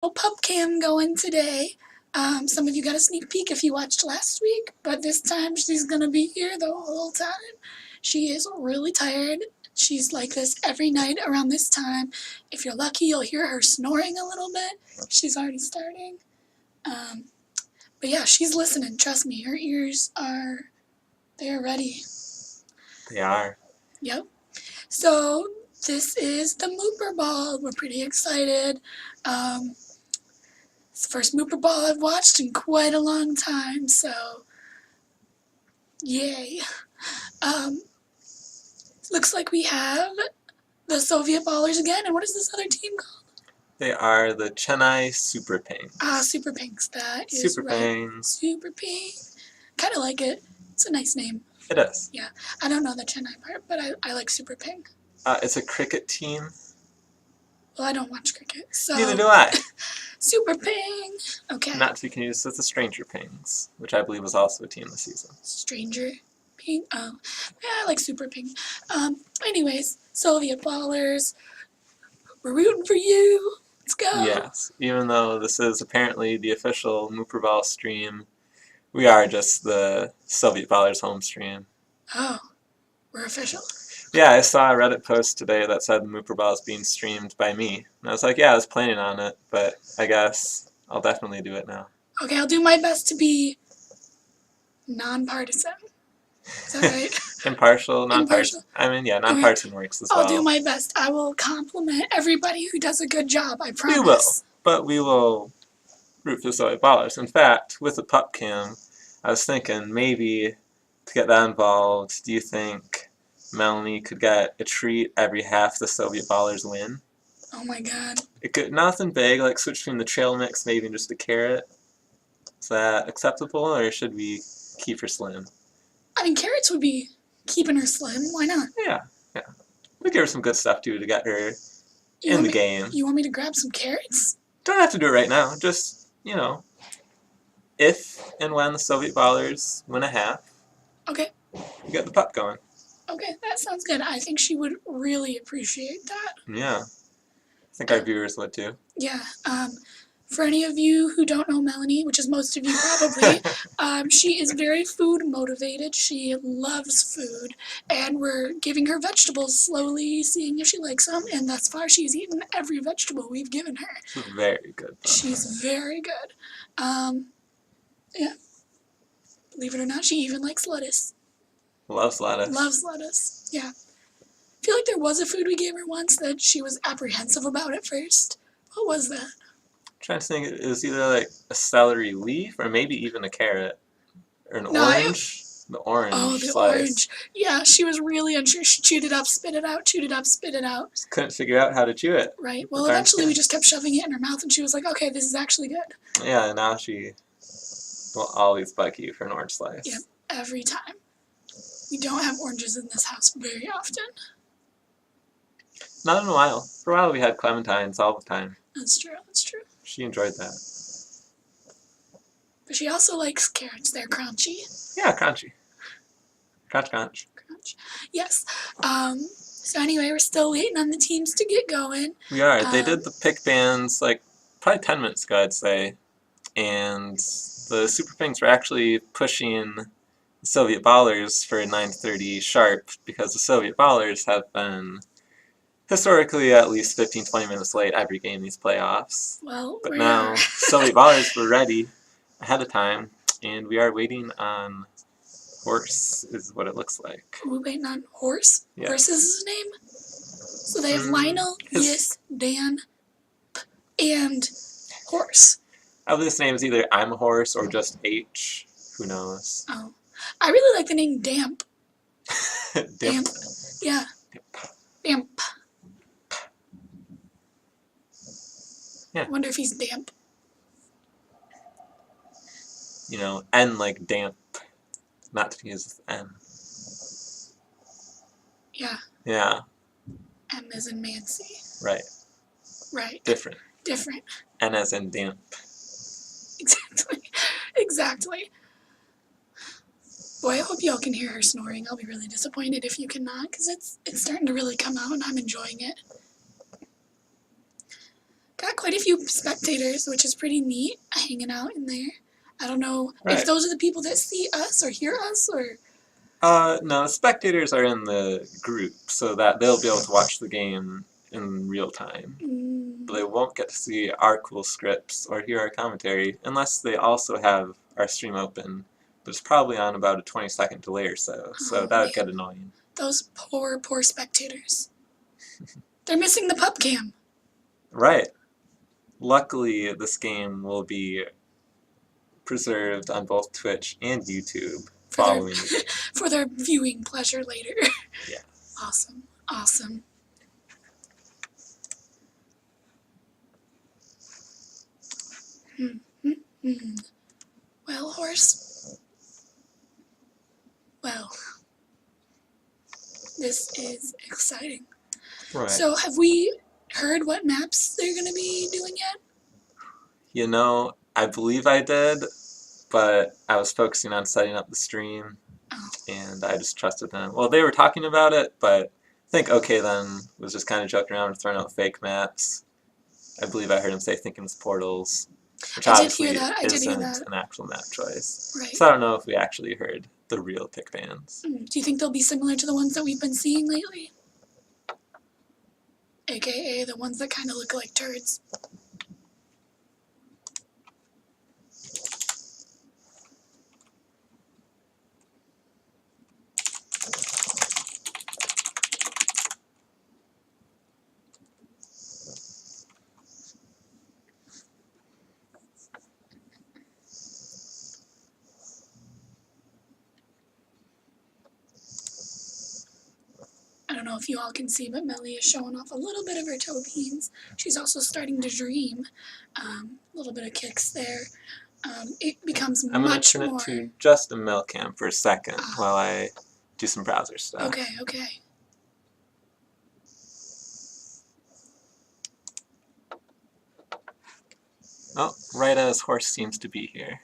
pup cam going today. Some of you got a sneak peek if you watched last week, but this time she's gonna be here the whole time. She is really tired. She's like this every night around this time. If you're lucky, you'll hear her snoring a little bit. She's already starting. But yeah, she's listening. Trust me, her ears they're ready. They are. Yep. So this is the Muperball. We're pretty excited. It's the first Muperball I've watched in quite a long time, so yay. Looks like we have the Soviet Ballers again, and what is this other team called? They are the Chennai Super Pinks. Super Pinks, that is Super right. Pinks. Super Pink. Kind of like it. It's a nice name. It is. Yeah. I don't know the Chennai part, but I like Super Pink. It's a cricket team. Well, I don't watch cricket, so... Neither do I. Super Ping! Okay. Not to be confused with the Stranger Pings, which I believe was also a team this season. Stranger Ping? Oh. Yeah, I like Super Ping. Anyways, Soviet Ballers. We're rooting for you. Let's go. Yes. Even though this is apparently the official Muperball stream, we are just the Soviet Ballers home stream. Oh. We're official. Yeah, I saw a Reddit post today that said the Muperball is being streamed by me. And I was like, yeah, I was planning on it, but I guess I'll definitely do it now. Okay, I'll do my best to be nonpartisan. Is that right? Impartial, nonpartisan. I mean, yeah, nonpartisan works as well. I'll do my best. I will compliment everybody who does a good job, I promise. We will, but we will root for the Soviet Ballers. In fact, with the pup cam, I was thinking maybe to get that involved, do you think Melanie could get a treat every half the Soviet Ballers win? Oh my god. It could nothing big, like switch between the trail mix, maybe just a carrot. Is that acceptable, or should we keep her slim? I mean, carrots would be keeping her slim. Why not? Yeah. We give her some good stuff too to get her in the game. You want me to grab some carrots? Don't have to do it right now. Just, if and when the Soviet Ballers win a half, okay, you get the pup going. Okay, that sounds good. I think she would really appreciate that. Yeah. I think our viewers would too. Yeah. For any of you who don't know Melanie, which is most of you probably, she is very food motivated. She loves food, and we're giving her vegetables slowly, seeing if she likes them, and thus far she's eaten every vegetable we've given her. She's very good, though. She's very good. Yeah. Believe it or not, she even likes lettuce. Loves lettuce. Loves lettuce, yeah. I feel like there was a food we gave her once that she was apprehensive about at first. What was that? I'm trying to think, it was either like a celery leaf or maybe even a carrot. Or an orange. The orange slice. Orange. Yeah, she was really unsure. She chewed it up, spit it out, chewed it up, spit it out. Just couldn't figure out how to chew it. Right. Well, eventually we just kept shoving it in her mouth and she was like, okay, this is actually good. Yeah, and now she will always bug you for an orange slice. Yep, every time. We don't have oranges in this house very often. Not in a while. For a while we had clementines all the time. That's true, that's true. She enjoyed that. But she also likes carrots. They're crunchy. Yeah, crunchy. Crunch, crunch. Crunch. Yes. So anyway, we're still waiting on the teams to get going. We are. They did the pick bands like probably 10 minutes ago, I'd say. And the Super Pinks were actually pushing the Soviet Ballers for 9:30 sharp because the Soviet Ballers have been historically at least 15-20 minutes late every game these playoffs. Well, but now Soviet Ballers were ready ahead of time, and we are waiting on Horse, is what it looks like. We're waiting on Horse? Yes. Horse is his name? So they have Lionel, Yes, Dan, and Horse. I believe his name is either I'm a Horse or just H. Who knows? Oh. I really like the name Damp. Damp. Yeah. Damp. Yeah. I wonder if he's damp. N like damp. Not to use with N. Yeah. Yeah. M as in Nancy. Right. Right. Different. Different. N as in damp. Exactly. Exactly. Boy, I hope y'all can hear her snoring. I'll be really disappointed if you cannot, because it's starting to really come out and I'm enjoying it. Got quite a few spectators, which is pretty neat, hanging out in there. I don't know if Right. those are the people that see us or hear us, or No, spectators are in the group, so that they'll be able to watch the game in real time. But they won't get to see our cool scripts or hear our commentary unless they also have our stream open. But it's probably on about a 20-second delay or so, so oh that would man, get annoying. those poor spectators. They're missing the pub cam. Right. Luckily, this game will be preserved on both Twitch and YouTube For their, following the game. for their viewing pleasure later. Yeah. Awesome, awesome. Well, horse. Well, this is exciting. Right. So, have we heard what maps they're going to be doing yet? You know, I believe I did, but I was focusing on setting up the stream, and I just trusted them. Well, they were talking about it, but I think OK Then was just kind of joking around and throwing out fake maps. I believe I heard him say Thinking's Portals, which I did obviously hear that. isn't an actual map choice. Right. So I don't know if we actually heard the real pick bands. Do you think they'll be similar to the ones that we've been seeing lately? AKA the ones that kind of look like turds. I don't know if you all can see, but Melly is showing off a little bit of her toe beans. She's also starting to dream. A little bit of kicks there. It becomes I'm going to turn it to just a mail cam for a second while I do some browser stuff. Okay, okay. Oh, right as horse seems to be here.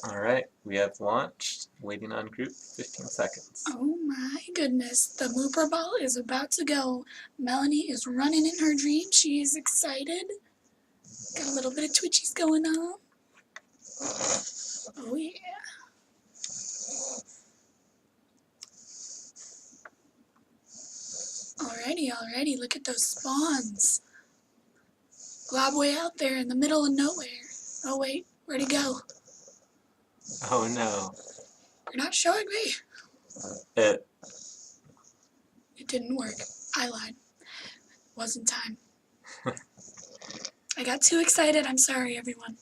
Alright, we have launched. Waiting on group, 15 seconds. Oh my goodness, the Muperball is about to go. Melanie is running in her dream. She is excited. Got a little bit of twitchies going on. Oh yeah. Alrighty, look at those spawns. Glob way out there in the middle of nowhere. Oh wait, where'd he go? Oh no. You're not showing me. It didn't work. I lied. Wasn't time. I got too excited. I'm sorry, everyone.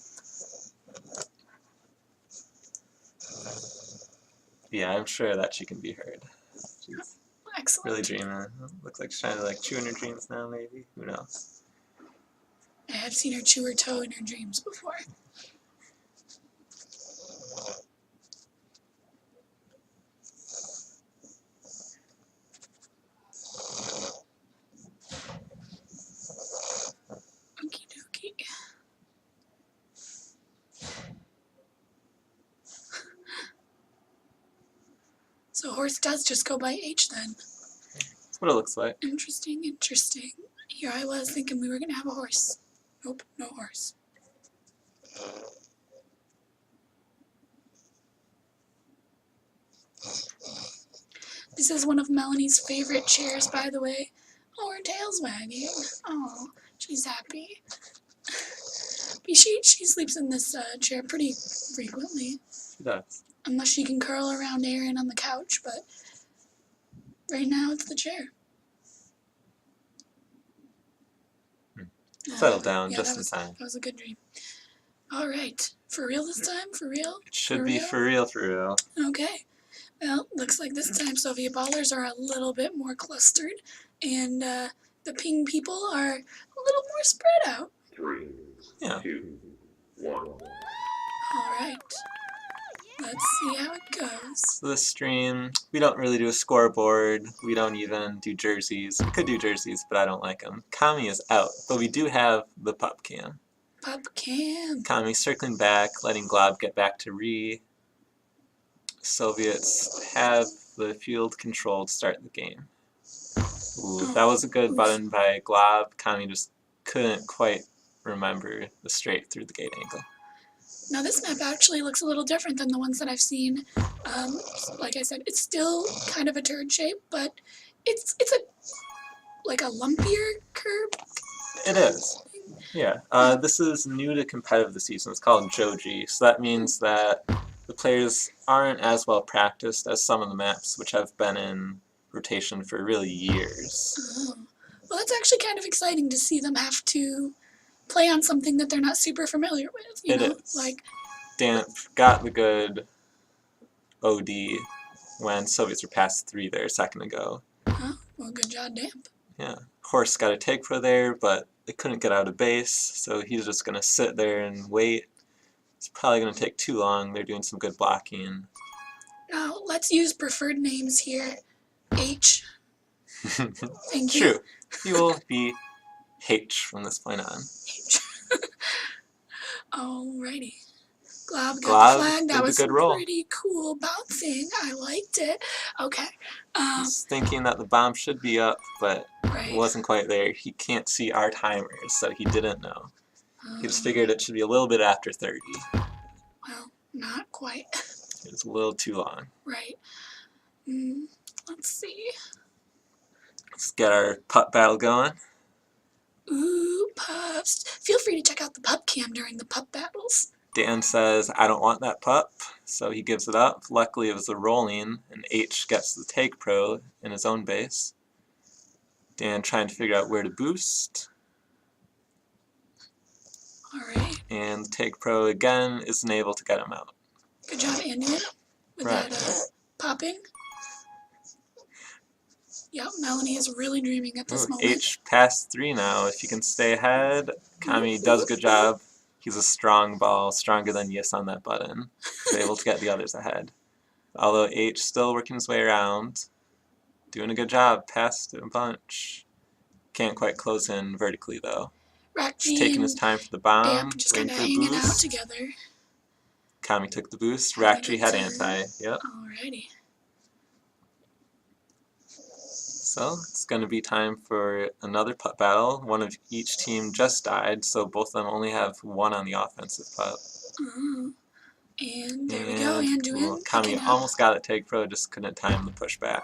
Yeah, I'm sure that she can be heard. She's Excellent. really dreaming. Looks like she's trying to chew in her dreams now, maybe. Who knows? I have seen her chew her toe in her dreams before. Okie dokie. So horse does just go by H then. That's what it looks like. Interesting. Here I was thinking we were going to have a horse. Nope, no horse. This is one of Melanie's favorite chairs, by the way. Oh, her tail's wagging. Oh, she's happy. She sleeps in this chair pretty frequently. She does. Unless she can curl around Aaron on the couch, but right now it's the chair. Settle down Yeah, just in time. That was a good dream. All right. For real this time? For real? It should be for real, for real. Okay. Well, looks like this time Soviet ballers are a little bit more clustered, and the ping people are a little more spread out. 3, Yeah. 2, 1. All right. Let's see how it goes. So this stream, we don't really do a scoreboard. We don't even do jerseys. We could do jerseys, but I don't like them. Kami is out, but we do have the pup cam. Pup cam. Kami circling back, letting Glob get back to Re. Soviets have the field control to start the game. Ooh, that was a good button by Glob. Kami just couldn't quite remember the straight through the gate angle. Now this map actually looks a little different than the ones that I've seen. Like I said, it's still kind of a turd shape, but it's like a lumpier curve. It is. Yeah. This is new to competitive this season. It's called Joji. So that means that the players aren't as well practiced as some of the maps, which have been in rotation for really years. Oh. Well, that's actually kind of exciting to see them have to play on something that they're not super familiar with. You know? Is. Like, Damp got the good OD when Soviets were past 3 there a second ago. huh? Well, good job, Damp. Yeah. Horse got a take pro there, but they couldn't get out of base, so he's just going to sit there and wait. It's probably going to take too long. They're doing some good blocking. Now, let's use preferred names here. H. Thank you. True. He will be H from this point on. H. Alrighty. Glob got Glob the flag. did That the was good roll. pretty cool bouncing. I liked it. Okay. He's thinking that the bomb should be up, but Right. it wasn't quite there. He can't see our timers, so he didn't know. He just figured it should be a little bit after 30. Well, not quite. It was a little too long. Right. Let's see. Let's get our pup battle going. Ooh, pups. Feel free to check out the pup cam during the pup battles. Dan says, I don't want that pup, so he gives it up. Luckily it was a rolling, and H gets the take pro in his own base. Dan trying to figure out where to boost. Alright. And the take pro again isn't able to get him out. Good job, Anduin, with Right. that popping. Yep, Melanie is really dreaming at this Ooh, moment. H past 3 now. If he can stay ahead, Kami does a good job. He's a strong ball, stronger than Yis on that button. He's able to get the others ahead. Although H still working his way around. Doing a good job, passed a bunch. Can't quite close in vertically though. Rakji Taking his and time for the bomb, Damp just kind waiting of for the hanging out boost. together. Kami took the boost, Having a Rakji had good anti, yep. Alrighty. So it's going to be time for another pup battle. One of each team just died, so both of them only have one on the offensive pup. And there we go, Anduin. well, Kami almost got it take pro, just couldn't time the pushback.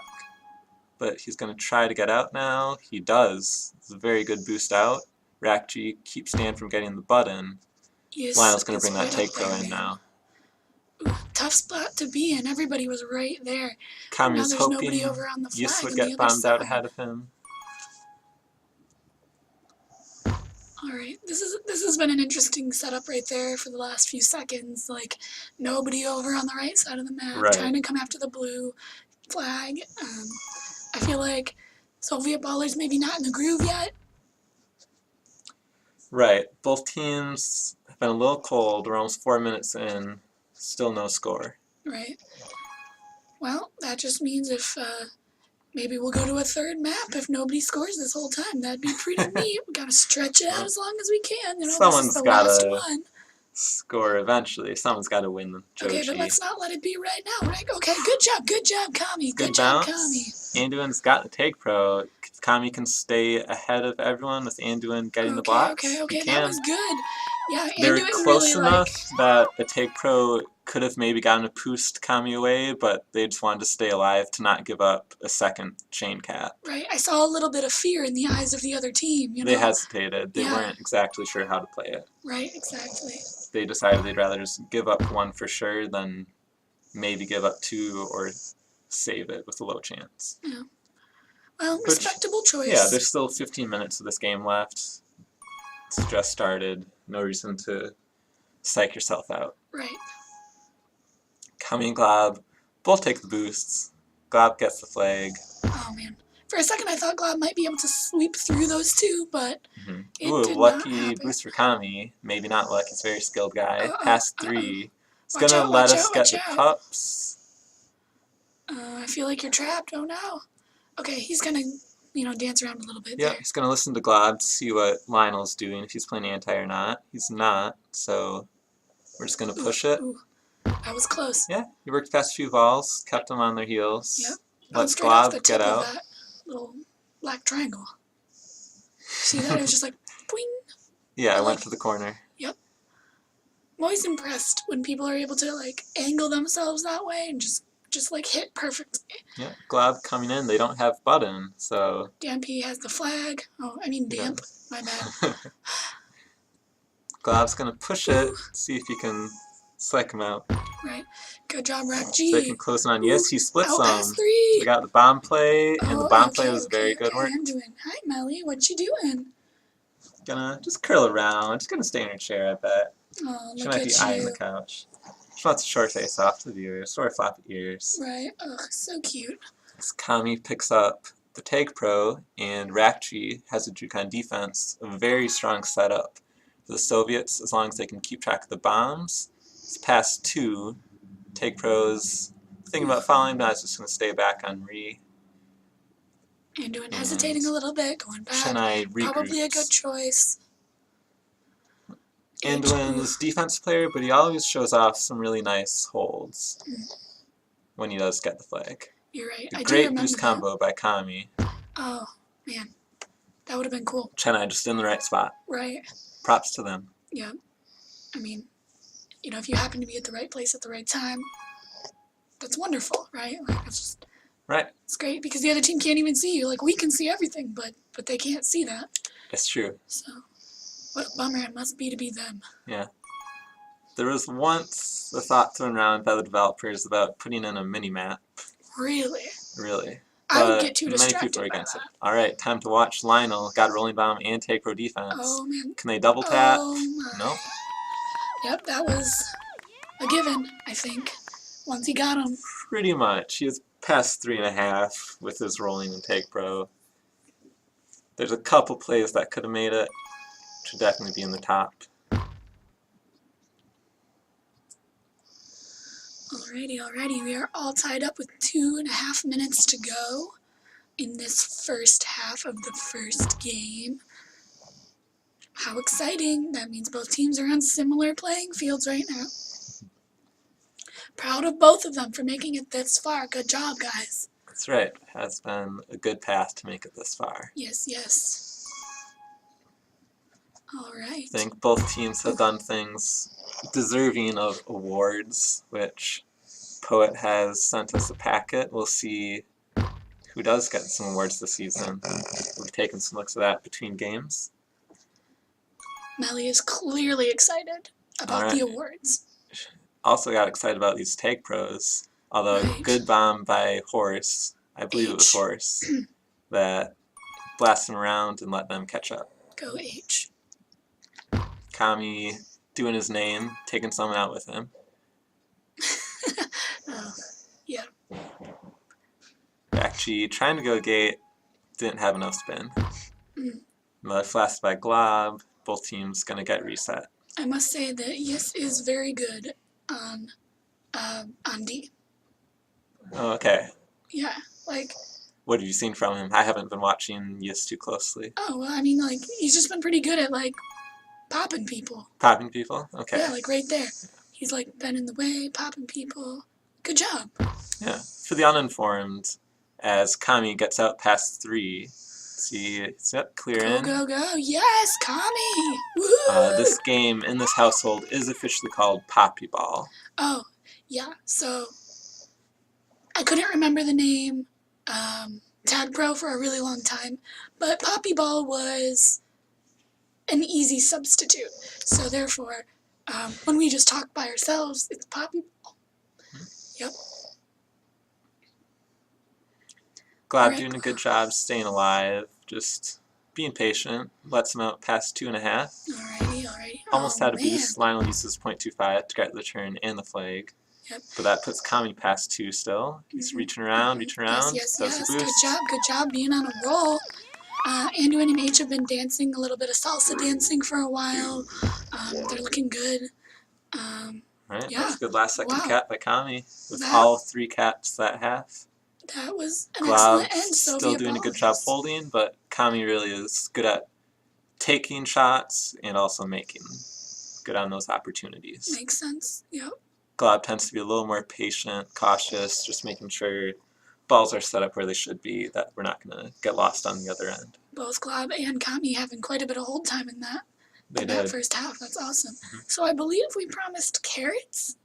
But he's going to try to get out now. He does. It's a very good boost out. Rakji keeps Dan from getting the button. Yes, Lionel's going to it's bring that right take up pro there, in man. now. Ooh, tough spot to be in. Everybody was right there. Kami Now was there's hoping nobody over on the Yis flag would on get the other bombed out side. ahead of him. Alright, this has been an interesting setup right there for the last few seconds. Like, nobody over on the right side of the map, Right. trying to come after the blue flag. I feel like Soviet ballers maybe not in the groove yet. Right. Both teams have been a little cold. We're almost 4 minutes in. Still no score. Right. Well, that just means if maybe we'll go to a third map if nobody scores this whole time. That'd be pretty neat. We gotta stretch it out as long as we can. You know, Someone's this is the gotta last one. Score eventually. Someone's got to win the Joji. Okay, but let's not let it be right now, right? Okay, good job, Kami. Good job, Good Kami. bounce. Anduin's got the take pro. If Kami can stay ahead of everyone with Anduin getting the blocks, he Okay, that can. was good. Yeah, They were Anduin close really, like, enough that a Take Pro could have maybe gotten a boost Kami away, but they just wanted to stay alive to not give up a second chain cap. right, I saw a little bit of fear in the eyes of the other team, you know? They hesitated. They Yeah. weren't exactly sure how to play it. Right, exactly. They decided they'd rather just give up one for sure than maybe give up two or save it with a low chance. Yeah. Well, respectable choice. Yeah, there's still 15 minutes of this game left. It's just started. No reason to psych yourself out. Right. Kami and Glob both take the boosts. Glob gets the flag. Oh, man. For a second, I thought Glob might be able to sweep through those two, but it Ooh, did not lucky happen. boost for Kami. Maybe not luck. He's a very skilled guy. Past 3. He's Watch gonna out, let watch us out, get watch the out. pups. I feel like you're trapped. Oh, no. Okay, he's gonna, dance around a little bit Yeah, there. he's gonna listen to Glob to see what Lionel's doing, if he's playing anti or not. He's not, so we're just gonna push it. Ooh, that was close. Yeah, he worked past a few balls, kept them on their heels. Yep. Let Straight off Glob the get tip out. of that little black triangle. See that? It was just like, boing. Yeah, I went to the corner. Yep. I'm always impressed when people are able to, like, angle themselves that way and just like, hit perfectly. Yeah, Glob coming in. They don't have button, so... Dampy has the flag. Oh, I mean Damp. My bad. Glob's gonna push it, see if he can psych him out. Right. Good job, Rack G. So they can close in on. Yes, he splits them. Past 3. We got the bomb play, and the bomb play was very good work. I'm doing. Hi, Melly. What you doing? Gonna just curl around. Just gonna stay in her chair, I bet. Oh, She look might at be you. eyeing the couch. She wants a short face off to the viewers. Short floppy ears. Right. Ugh, so cute. As Kami picks up the Take Pro, and Rakchi has a Jukan defense, a very strong setup for the Soviets, as long as they can keep track of the bombs. It's past 2. Take Pro's thinking about following, but I was just going to stay back on Re. Anduin hesitating a little bit, going back. Chennai regroups. Probably a good choice. Anduin's defense player, but he always shows off some really nice holds when he does get the flag. You're right. A I do great remember boost that. combo by Kami. Oh, man. That would have been cool. Chennai just in the right spot. Right. Props to them. Yeah. I mean, if you happen to be at the right place at the right time, that's wonderful, right? Like, it's just... Right. It's great because the other team can't even see you. Like, we can see everything, but they can't see that. It's true. So, what a bummer it must be to be them. Yeah. There was once a thought thrown around by the developers about putting in a mini-map. Really? Really. I would But get too many distracted people are by against that. it. Alright, time to watch Lionel. Got a rolling bomb and take pro defense. Oh, man. Can they double tap? Oh, my. No. Yep, that was a given, I think, once he got him. Pretty much. He is past 3.5 with his rolling and take pro. There's a couple plays that could have made it. Should definitely be in the top. Alrighty. We are all tied up with 2.5 minutes to go in this first half of the first game. How exciting. That means both teams are on similar playing fields right now. Proud of both of them for making it this far. Good job, guys. That's right. Has been a good path to make it this far. Yes. Alright. I think both teams have done things deserving of awards, which Poet has sent us a packet. We'll see who does get some awards this season. We've taken some looks at that between games. Melly is clearly excited about the awards. Also got excited about these tag pros, although a good bomb by Horse, I believe it was Horse, that blasted them around and let them catch up. Go H. Kami doing his name, taking someone out with him. Yeah. Actually, trying to go gate, didn't have enough spin. Another flash by Glob, both teams gonna get reset. I must say that Yes is very good on D. Oh, okay. Yeah, like... What have you seen from him? I haven't been watching Yis too closely. Oh, well, I mean, like, he's just been pretty good at, like, popping people. Popping people? Okay. Yeah, like, right there. He's, like, been in the way, popping people. Good job. Yeah. For the uninformed, as Kami gets out past 3, See, it's up, Go, clearing. go, go. Yes, Kami. Woo! This game in this household is officially called Poppy Ball. Oh, yeah. So I couldn't remember the name Tag Pro for a really long time, but Poppy Ball was an easy substitute. So therefore, when we just talk by ourselves, it's Poppy Ball. Yep. Glob doing a good job staying alive, just being patient, lets him out past 2.5. Alrighty. Almost had a man. boost. Lionel uses 0.25 to get the turn and the flag. Yep. But that puts Kami past 2 still. He's reaching around, Yes. does the boost. Good job being on a roll. Anduin and H have been dancing, a little bit of salsa dancing for a while. They're looking good. Right, Yeah. that's a good last second Wow. cap by Kami. With all 3 caps that half. That was an Glob excellent end. still doing a good job holding, but Kami really is good at taking shots and also making good on those opportunities. Makes sense. Yep. Glob tends to be a little more patient, cautious, just making sure balls are set up where they should be, that we're not going to get lost on the other end. Both Glob and Kami having quite a bit of hold time in that. They that did. First half. That's awesome. So I believe we promised carrots.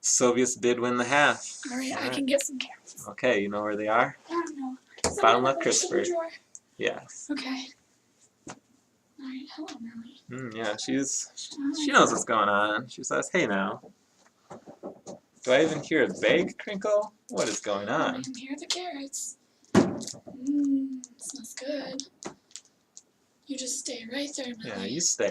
Soviets did win the half. All right, I can get some carrots. Okay, you know where they are? I don't know. Bottom left, Christopher. Yes. Okay. All right. Hello, Melly. Yeah, she knows what's going on. She says, "Hey now, do I even hear a bag crinkle? What is going on?" I hear the carrots. Smells good. You just stay right there, Melly. Yeah, you stay.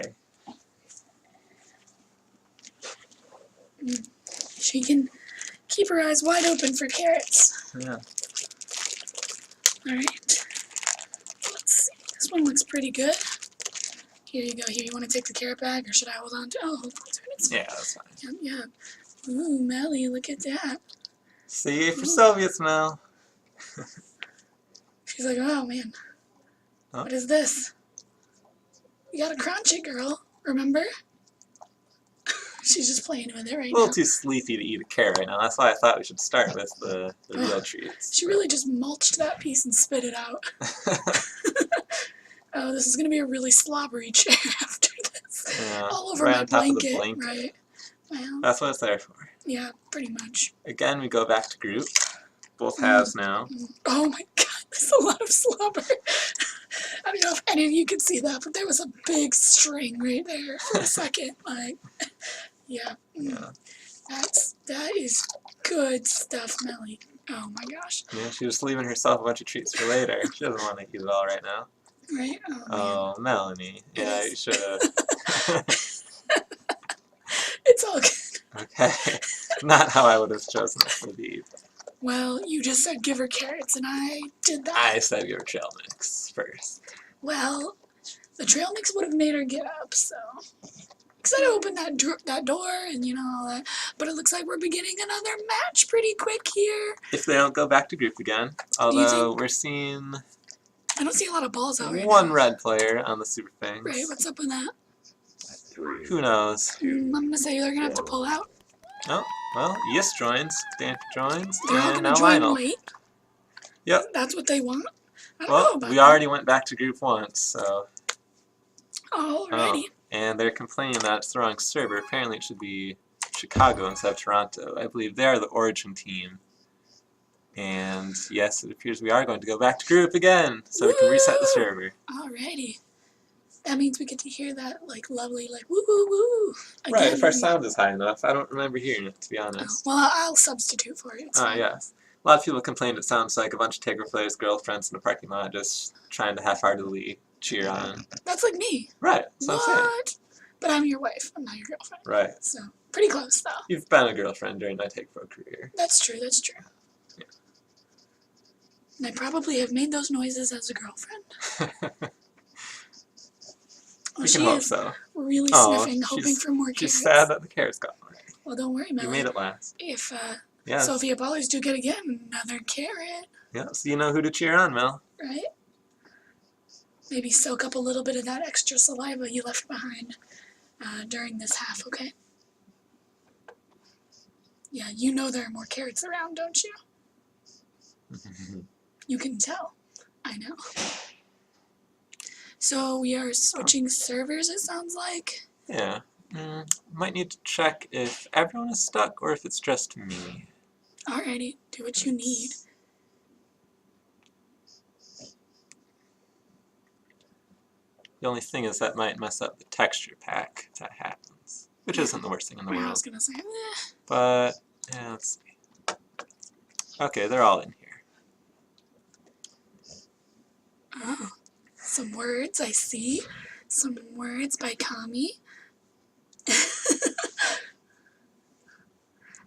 She can keep her eyes wide open for carrots. Yeah. All right. Let's see. This one looks pretty good. Here you go. Here, you want to take the carrot bag, or should I hold on to? Oh, hold on to it. It's fine. Yeah, that's fine. Yep. Ooh, Melly, look at that. See you for Soviets, Mel. She's like, oh man, What is this? You gotta crunch it, girl. Remember? She's just playing with it right A little now. too sleepy to eat a carrot right now. That's why I thought we should start with the real treats. She really just mulched that piece and spit it out. Oh, this is gonna be a really slobbery chair after this. Yeah, all over right my on top blanket, of the blanket. right? Well, That's what it's there for. yeah, pretty much. Again, we go back to group. Both halves now. Oh my god, there's a lot of slobber. I don't know if any of you could see that, but there was a big string right there for a second. Like, yeah. That is good stuff, Melly. Oh my gosh. Yeah, she was leaving herself a bunch of treats for later. She doesn't want to eat it all right now. Right? Oh, Melanie. Yeah, you should have. It's all good. Okay. Not how I would have chosen it to be. Well, you just said give her carrots, and I did that. I said give her trail mix first. Well, the trail mix would have made her get up, so. Because I'd opened that door and, you know, all that. But it looks like we're beginning another match pretty quick here. If they don't go back to group again. Although we're seeing I don't see a lot of balls out right one now. red player on the Super Fangs. Right, what's up with that? Who knows? I'm going to say they're going to have to pull out. Oh, well, Yes joins, Dan joins, They're all and going now to join Lionel. late. Yep. That's what they want. I don't know Well, about we that. already went back to group once, so. Alrighty. And they're complaining that it's the wrong server. Apparently it should be Chicago instead of Toronto. I believe they're the origin team. And yes, it appears we are going to go back to group again, so we can reset the server. Alrighty. That means we get to hear that, like, lovely, like, woo woo woo. Again. Right, if our sound is high enough. I don't remember hearing it, to be Oh, honest. well, I'll substitute for it. It's fine. Yes. A lot of people complained it sounds like a bunch of Taker players' girlfriends in the parking lot just trying to half-heartedly cheer on. That's like me. Right, that's what I'm saying. What? But I'm your wife. I'm not your girlfriend. Right. So, pretty close, though. You've been a girlfriend during my Take Pro career. That's true. That's true. Yeah. And I probably have made those noises as a girlfriend. We She can hope is so. really Oh, sniffing, hoping for more carrots. She's sad that the carrot's gone already. Well, don't worry, You Melly. made it last. If Yeah. Sophia Ballers do get again, another carrot, Yeah, so you know who to cheer on, Mel. right? Maybe soak up a little bit of that extra saliva you left behind during this half, okay? Yeah, you know there are more carrots around, don't you? You can tell. I know. So we are switching servers, it sounds like. Yeah. Might need to check if everyone is stuck or if it's just me. Alrighty, do what you need. The only thing is that might mess up the texture pack if that happens, which isn't the worst thing in the I world. was gonna say, But, yeah, let's see. Okay, they're all in here. oh, some words I see. Some words by Kami.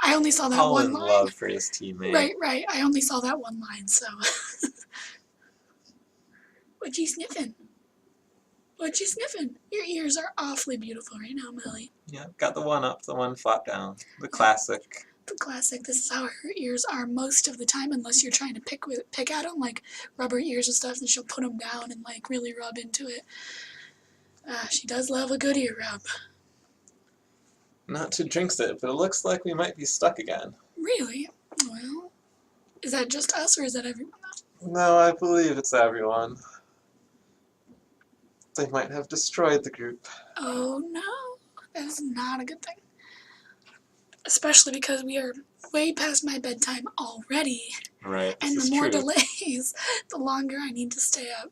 I only saw that All one in line. love for his teammate. Right. I only saw that one line, so. What you sniffing? What you sniffing? Your ears are awfully beautiful right now, Melly. Yeah, got the one up, the one flat down. The classic. The classic. This is how her ears are most of the time, unless you're trying to pick at them, like rubber ears and stuff, and she'll put them down and like really rub into it. She does love a good ear rub. Not to jinx it, but it looks like we might be stuck again. Really? Well, is that just us or is that everyone? No, I believe it's everyone. They might have destroyed the group. Oh no, that is not a good thing. Especially because we are way past my bedtime already. Right, this And is the more true. delays, the longer I need to stay up.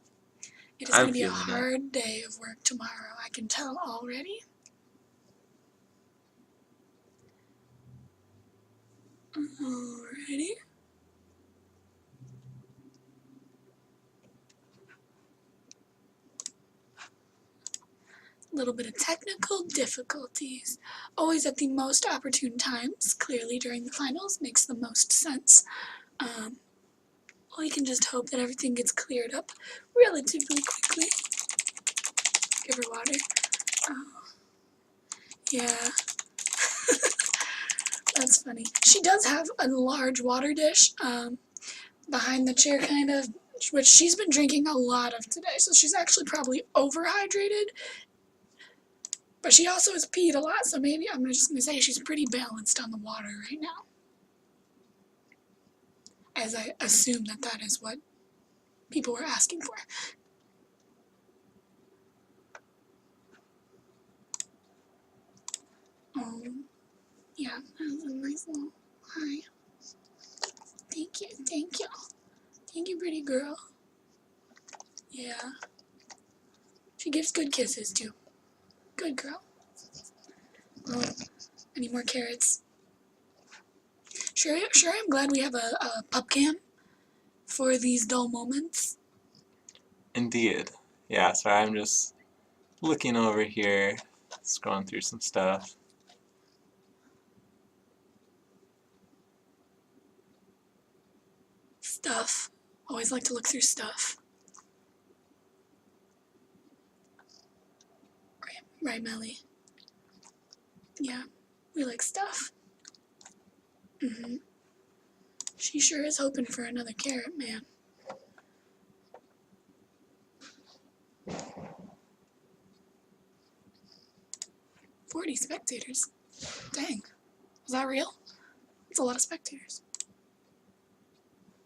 It is going to be a hard day of work tomorrow, I can tell already. Alrighty. A little bit of technical difficulties. Always at the most opportune times, clearly during the finals, makes the most sense. We can just hope that everything gets cleared up relatively quickly. Give her water. Oh, yeah. That's funny. She does have a large water dish behind the chair, kind of, which she's been drinking a lot of today, so she's actually probably overhydrated. But she also has peed a lot, so maybe I'm just going to say she's pretty balanced on the water right now. As I assume that that is what people were asking for. Yeah, that was a nice little hi. Thank you, thank you. Thank you, pretty girl. Yeah. She gives good kisses, too. Good girl. Oh, any more carrots? Sure, I'm glad we have a pup cam for these dull moments. Indeed. Yeah, so I'm just looking over here, scrolling through some stuff. Stuff. Always like to look through stuff. Right, Melly? Yeah, we like stuff. She sure is hoping for another carrot, man. "40 spectators? Dang. Is that real? That's a lot of spectators.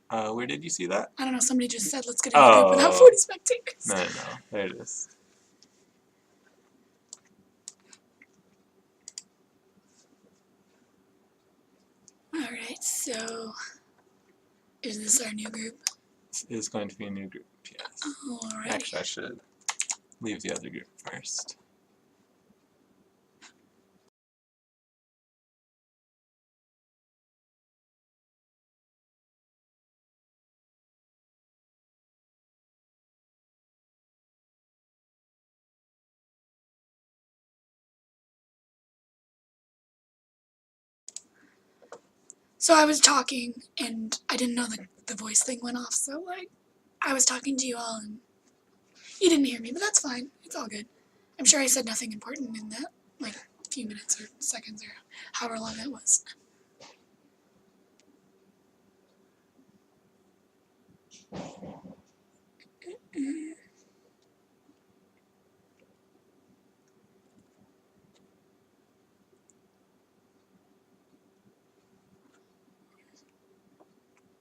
Where did you see that? I don't know, somebody just said, let's get in a group without 40 spectators. No, there it is. Alright, so is this our new group? This is going to be a new group, yes. Alright. Actually, I should leave the other group first. So I was talking, and I didn't know the voice thing went off, so, like, I was talking to you all, and you didn't hear me, but that's fine. It's all good. I'm sure I said nothing important in that, like, few minutes or seconds or however long that was.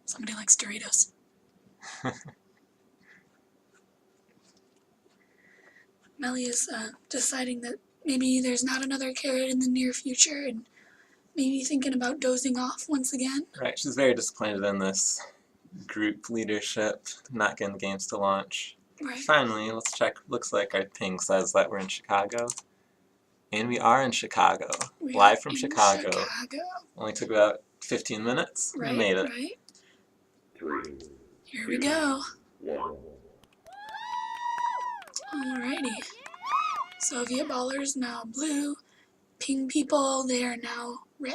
Somebody likes Doritos. Melly is deciding that maybe there's not another carrot in the near future and maybe thinking about dozing off once again. Right, she's very disappointed in this group leadership, not getting the games to launch. Right. Finally, let's check. Looks like our ping says that we're in Chicago. And we are in Chicago. Live from Chicago. Only took about 15 minutes. Right, we made it. Right. Here we go. Alrighty. Soviet ballers now blue. Ping people, they are now red.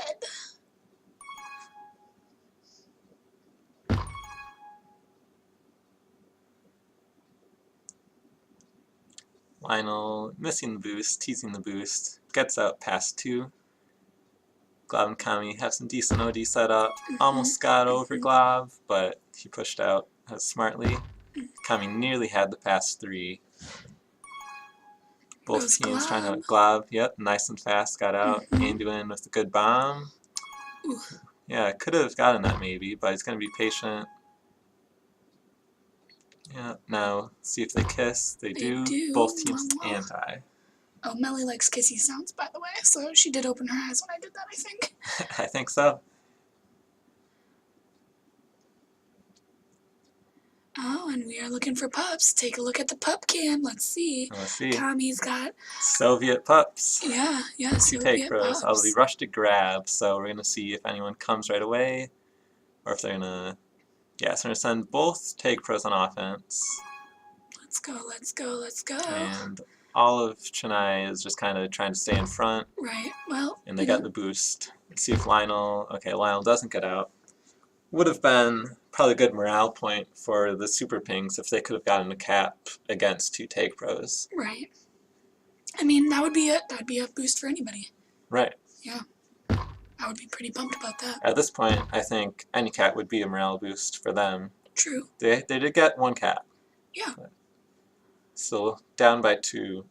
Lionel missing the boost, teasing the boost, gets out past 2. Glob and Kami have some decent OD set up. Almost got over Glob, but he pushed out smartly. Kami nearly had the past 3. Both teams trying to Glob, yep, nice and fast, got out. Anduin with a good bomb. Yeah, could have gotten that maybe, but he's going to be patient. Yeah, now see if they kiss. They do. Both teams anti. Oh, Melly likes kissy sounds, by the way, so she did open her eyes when I did that, I think. I think so. Oh, and we are looking for pups. Take a look at the pup cam. Let's see. Let's see. Kami's got Soviet pups. Yeah, 2 Soviet take pros. pups. I'll be rushed to grab, so we're gonna see if anyone comes right away, or if they're gonna. Yeah, so we're gonna send both take pros on offense. Let's go, let's go, let's go. And all of Chennai is just kind of trying to stay in front. Right, well. And they got the boost. Let's see if Lionel. Okay, Lionel doesn't get out. Would have been probably a good morale point for the Super Pings if they could have gotten a cap against 2 take pros. Right. I mean, that would be it. That would be a boost for anybody. Right. Yeah. I would be pretty pumped about that. At this point, I think any cap would be a morale boost for them. True. They did get 1 cap. Yeah. Still down by 2.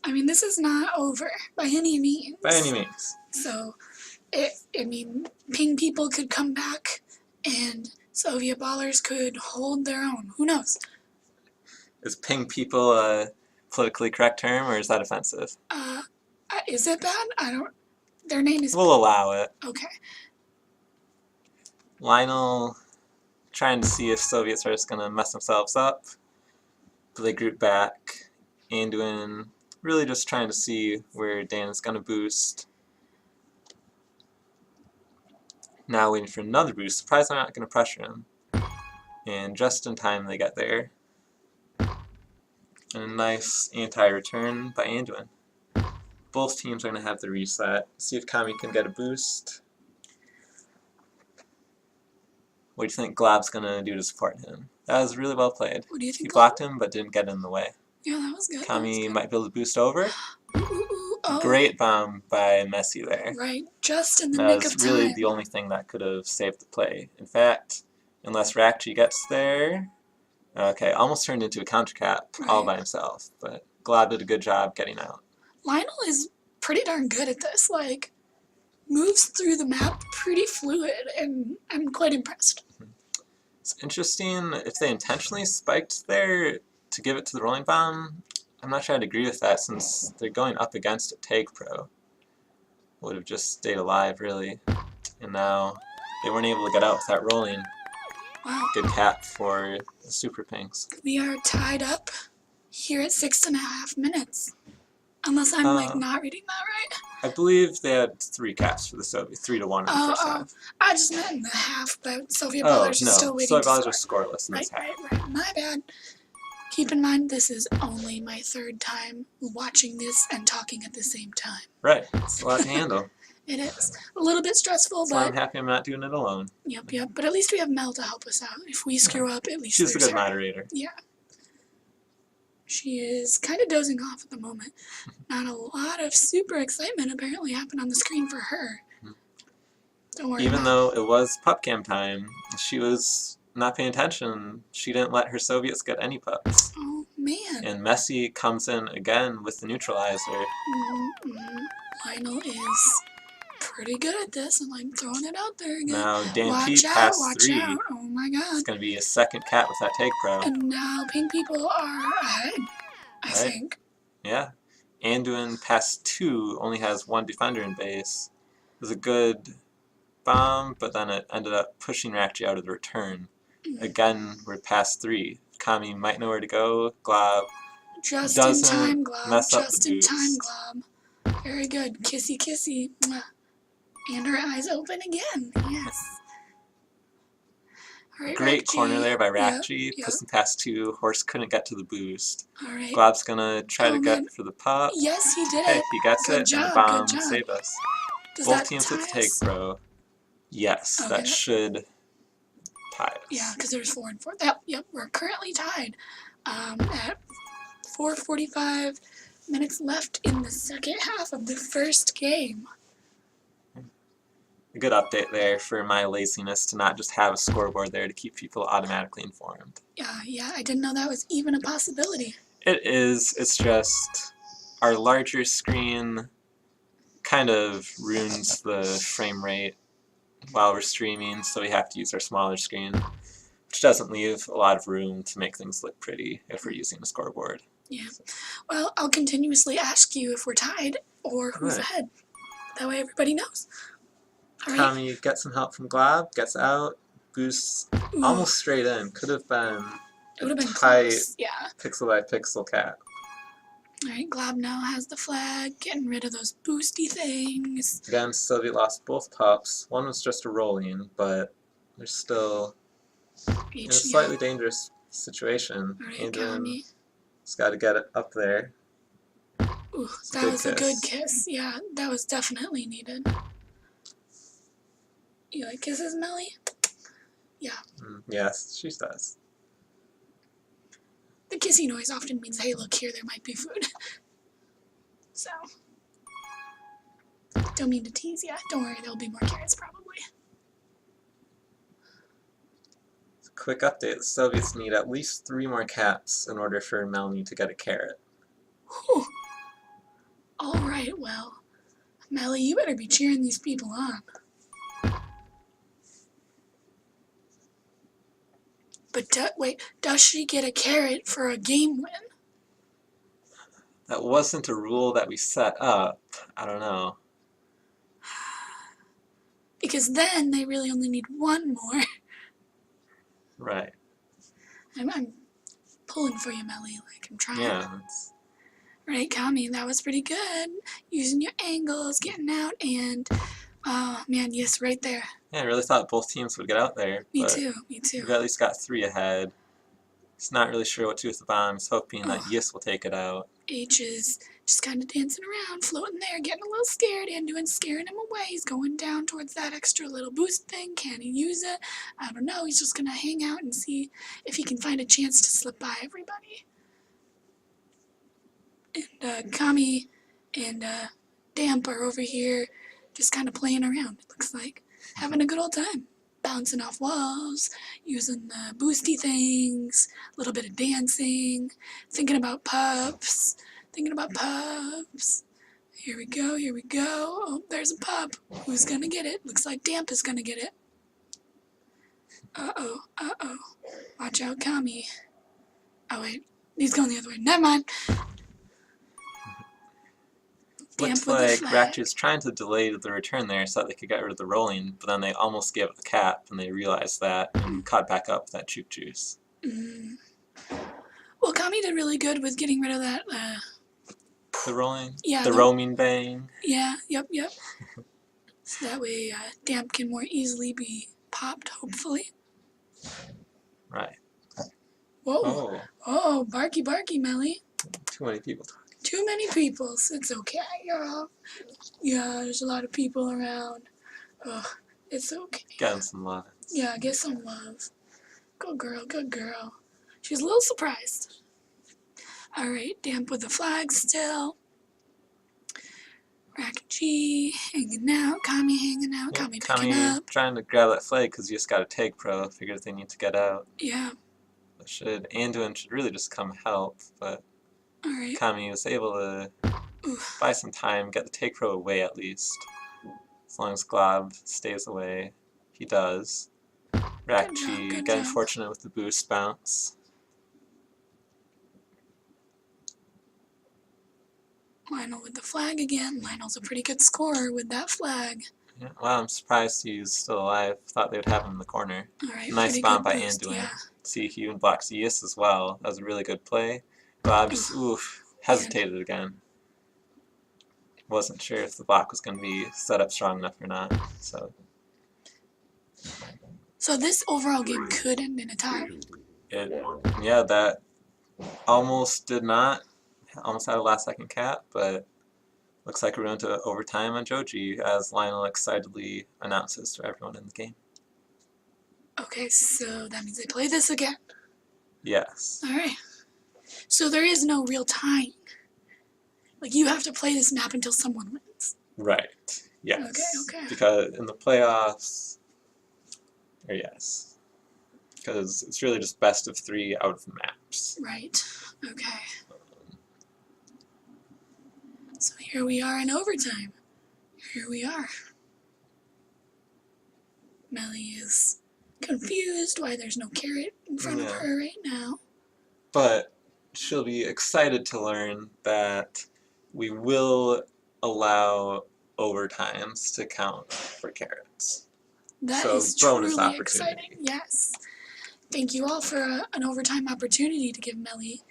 I mean, this is not over by any means. By any means. So, I mean, Ping people could come back and Soviet ballers could hold their own. Who knows? Is Ping people a politically correct term, or is that offensive? Is it bad? I don't. Their name is. We'll allow it. Okay. Lionel trying to see if Soviets are just going to mess themselves up. But they group back. Anduin really just trying to see where Dan is going to boost. Now waiting for another boost. Surprised they're not going to pressure him. And just in time they get there. And a nice anti-return by Anduin. Both teams are going to have the reset. See if Kami can get a boost. What do you think Glob's going to do to support him? That was really well played. What do you think? He blocked him but didn't get in the way. Yeah, that was good. Kami might be able to boost over. Oh. Great bomb by Messi there. Right, just in the nick of time. That was really the only thing that could have saved the play. In fact, unless Rakchi gets there... Okay, almost turned into a counter cap all by himself, but Glob did a good job getting out. Lionel is pretty darn good at this, like, moves through the map pretty fluid, and I'm quite impressed. It's interesting if they intentionally spiked there to give it to the rolling bomb. I'm not sure I'd agree with that since they're going up against a take pro. Would have just stayed alive, really. And now they weren't able to get out with that rolling. Wow. Good cap for the Super Pings. We are tied up here at 6.5 minutes. Unless I'm like not reading that right. I believe they had 3 caps for the Soviets, 3-1 in the first half. I just meant in the half, but Soviet ballers are still waiting Soviet to ballers score. are scoreless in this half. Right. My bad. Keep in mind, this is only my 3rd time watching this and talking at the same time. Right. It's a lot to handle. It is. A little bit stressful, That's why I'm happy I'm not doing it alone. Yep. But at least we have Mel to help us out. If we screw up, at least she's a good her. moderator. Yeah. She is kind of dozing off at the moment. Not a lot of super excitement apparently happened on the screen for her. Don't worry. Even though it was pup cam time, she was not paying attention. She didn't let her Soviets get any pups. Oh, man. And Messi comes in again with the neutralizer. Lionel is pretty good at this, and I'm throwing it out there again. Now Dan Pete watch past out, 3. Watch out. Oh my god. It's going to be a second cat with that take pro. And now Pink people are ahead, I think. Yeah. Anduin past 2 only has 1 defender in base. It was a good bomb, but then it ended up pushing Rakji out of the return. Again, we're past 3. Kami might know where to go. Glob Just in doesn't time, Glob. mess up the Just in time, boost. Glob. Very good. Kissy, kissy. Mwah. And her eyes open again. Yes. All right, Great Rakji. corner there by Yep, Rakji. yep. Pushing past 2. Horse couldn't get to the boost. All right. Glob's gonna try to man. get for the pop. Yes, he did Hey, it. he gets Good it, and the job. Good bomb job. saved us. Does Both that teams tie with the take us? pro. Yes, Okay, that should tie us. Yeah, because there's 4 and 4. Yep, we're currently tied at 4:45 minutes left in the second half of the first game. A good update there for my laziness to not just have a scoreboard there to keep people automatically informed. Yeah, I didn't know that was even a possibility. It is. It's just our larger screen kind of ruins the frame rate while we're streaming, so we have to use our smaller screen, which doesn't leave a lot of room to make things look pretty if we're using a scoreboard. Yeah. Well, I'll continuously ask you if we're tied or who's Right. ahead. That way everybody knows. All right. Kami gets some help from Glob, gets out, boosts Ooh, almost straight in. Could have been it would have been tight close. Yeah. pixel by pixel cap. All right, Glob now has the flag, getting rid of those boosty things. Again, Soviet lost both pups. One was just a rolling, but they're still in a slightly dangerous situation. All right, And Kami. just got to get it up there. Ooh, that was a good kiss. Yeah, that was definitely needed. You like kisses, Melly? Yeah. Yes, she does. The kissy noise often means, hey, look here, there might be food. So, don't mean to tease ya. Don't worry, there'll be more carrots probably. Quick update, the Soviets need at least 3 more caps in order for Melanie to get a carrot. Whew. All right, well, Melly, you better be cheering these people on. But wait, does she get a carrot for a game win? That wasn't a rule that we set up. I don't know. Because then they really only need 1 more. Right. I'm pulling for you, Melly. Like, I'm trying. Yeah. Right, Kami, that was pretty good. Using your angles, getting out, and oh man, yes, right there. Yeah, I really thought both teams would get out there. Me too. We've at least got 3 ahead. He's not really sure what to do with the bomb. He's hoping that Yis will take it out. H is just kind of dancing around, floating there, getting a little scared, and scaring him away. He's going down towards that extra little boost thing. Can he use it? I don't know. He's just gonna hang out and see if he can find a chance to slip by everybody. And Kami and Damp are over here just kind of playing around, it looks like. Having a good old time. Bouncing off walls, using the boosty things, a little bit of dancing, thinking about pups. Here we go, here we go. Oh, there's a pup. Who's gonna get it? Looks like Damp is gonna get it. Uh-oh, uh-oh. Watch out, Kami. Oh, wait. He's going the other way. Never mind. Looks like Ratchet's trying to delay the return there so that they could get rid of the rolling, but then they almost gave up the cap, and they realized that and caught back up with that Chook Juice. Well, Kami did really good with getting rid of that. The rolling? Yeah. The roaming bang? Yeah, yep. So that way Damp can more easily be popped, hopefully. Right. Whoa. Oh, barky, Melly. Too many people talking. Too many people. It's okay, girl. Yeah, there's a lot of people around. Oh, it's okay. Getting some love. Yeah, get some love. Good girl, good girl. She's a little surprised. All right, Damp with the flag still. Rakji hanging out. Kami hanging out. Kami picking up. Trying to grab that flag because you just got to take pro. Figured they need to get out. Yeah. Anduin should really just come help, but all right. Kami was able to buy some time, get the take pro away at least. As long as Glob stays away. He does. Rakji getting fortunate with the boost bounce. Lionel with the flag again. Lionel's a pretty good scorer with that flag. Yeah, wow, I'm surprised he's still alive. Thought they would have him in the corner. Alright, Nice pretty bomb good by boost, Anduin. yeah. See, he even blocks Yus as well. That was a really good play. Bob just, hesitated again. Wasn't sure if the block was going to be set up strong enough or not. So this overall game could end in a tie. Yeah, that almost did not. Almost had a last second cap, but looks like we're going to overtime on Joji as Lionel excitedly announces to everyone in the game. Okay, so that means they play this again. Yes. Alright. So there is no real tying. Like, you have to play this map until someone wins. Right. Yes. Okay. Because in the playoffs, because it's really just best of 3 out of maps. Right. Okay. So here we are in overtime. Here we are. Melly is confused why there's no carrot in front of her right now. But she'll be excited to learn that we will allow overtimes to count for carrots. That so is bonus truly opportunity. exciting. Yes. Thank you all for an overtime opportunity to give Melly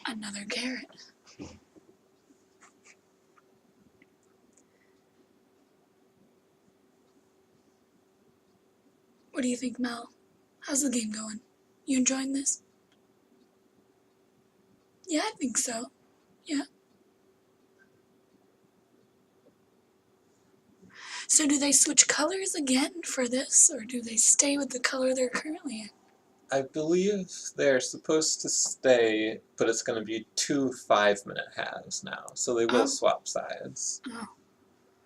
another carrot. What do you think, Mel? How's the game going? You enjoying this? Yeah, I think so. Yeah. So do they switch colors again for this, or do they stay with the color they're currently in? I believe they're supposed to stay, but it's going to be 2 5-minute halves now, so they will swap sides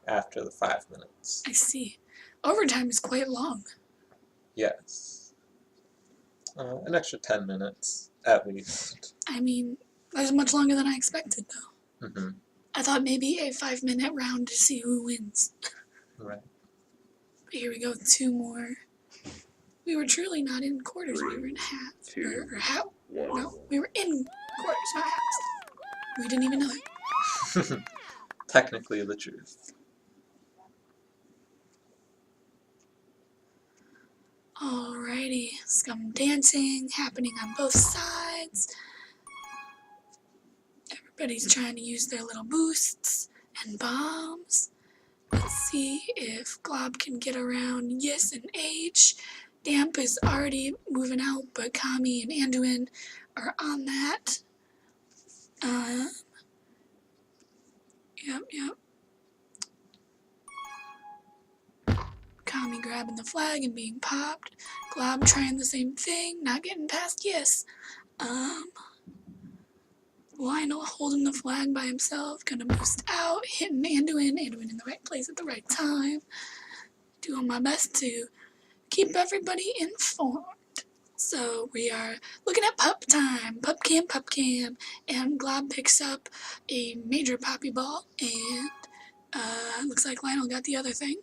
after the 5 minutes. I see. Overtime is quite long. Yes. An extra 10 minutes, at least. I mean, that's much longer than I expected, though. Mm-hmm. I thought maybe a 5-minute round to see who wins. Right. But here we go, 2 more. We were truly not in quarters, we were in halves. Or half. No, we were in quarters, not halves. We didn't even know it. Technically the truth. Alrighty, scum dancing happening on both sides. Everybody's trying to use their little boosts and bombs. Let's see if Glob can get around Yis and H. Damp is already moving out, but Kami and Anduin are on that. Yep. Kami grabbing the flag and being popped. Glob trying the same thing, not getting past Yis. Lionel holding the flag by himself, gonna boost out, hitting Anduin in the right place at the right time. Doing my best to keep everybody informed. So we are looking at pup time, pup cam, and Glob picks up a major poppy ball, and looks like Lionel got the other thing,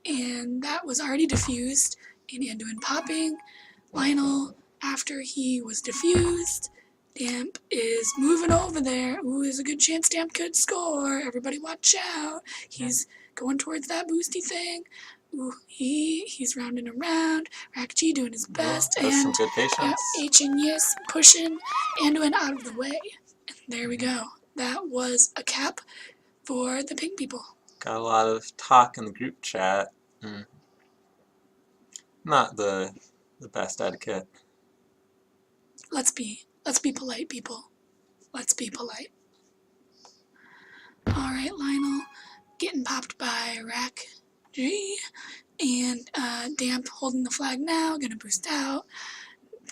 and that was already diffused, and Anduin popping. Lionel, after he was diffused, Damp is moving over there. Ooh, there's a good chance Damp could score. Everybody watch out. He's going towards that boosty thing. Ooh, he's rounding around. Rakichi doing his best. That's and some good patience. H and Yis pushing Anduin out of the way. And there we go. That was a cap for the pink people. Got a lot of talk in the group chat. Not the best etiquette. Let's be polite, people. Let's be polite. Alright, Lionel getting popped by Rack G. And Damp holding the flag now, gonna boost out.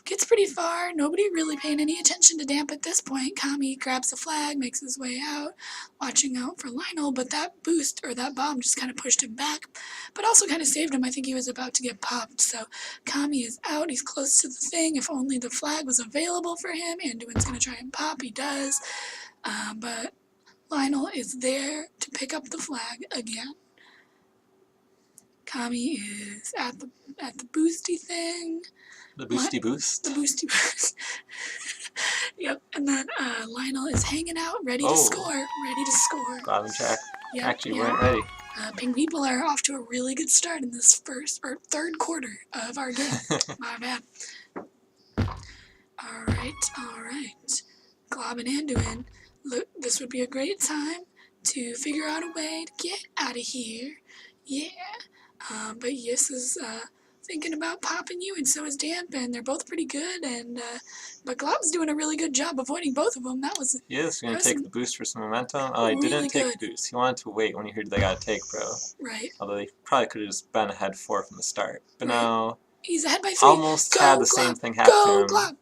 Gets pretty far, nobody really paying any attention to Damp at this point. Kami grabs the flag, makes his way out, watching out for Lionel, but that boost, or that bomb, just kind of pushed him back, but also kind of saved him. I think he was about to get popped, so Kami is out, he's close to the thing. If only the flag was available for him. Anduin's going to try and pop, he does, but Lionel is there to pick up the flag again. Kami is at the boosty thing. The boosty boost. The boosty boost. Yep, and then Lionel is hanging out, ready to score. Ready to score. Glob and Jack Yep, actually yep. weren't ready. Pink people are off to a really good start in this third quarter of our game. My bad. Alright. Glob and Anduin. Look, this would be a great time to figure out a way to get out of here. Yeah. But Yes is thinking about popping you, and so is Damp, and they're both pretty good. But Glob's doing a really good job avoiding both of them. That was He is going to take the boost for some momentum. Oh, he really didn't take good. the boost. He wanted to wait when he heard they got a take, bro. Right. Although he probably could have just been ahead 4 from the start. But Right. now He's ahead by 3. almost Go, had the Glob. same thing happen to him Glob.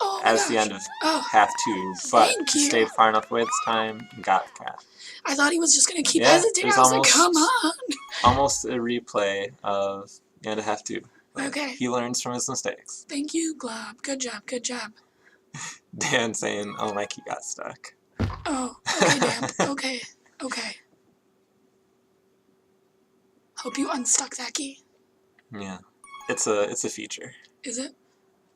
Oh as the end of half 2, but he stayed far enough away this time and got the catch. I thought he was just going to keep hesitating. I was like, come on. Almost a replay of the end of half 2. Okay. He learns from his mistakes. Thank you, Glob. Good job. Dan saying, oh, my key got stuck. Oh, okay, Damp. Okay. Hope you unstuck that key. Yeah. It's a feature. Is it?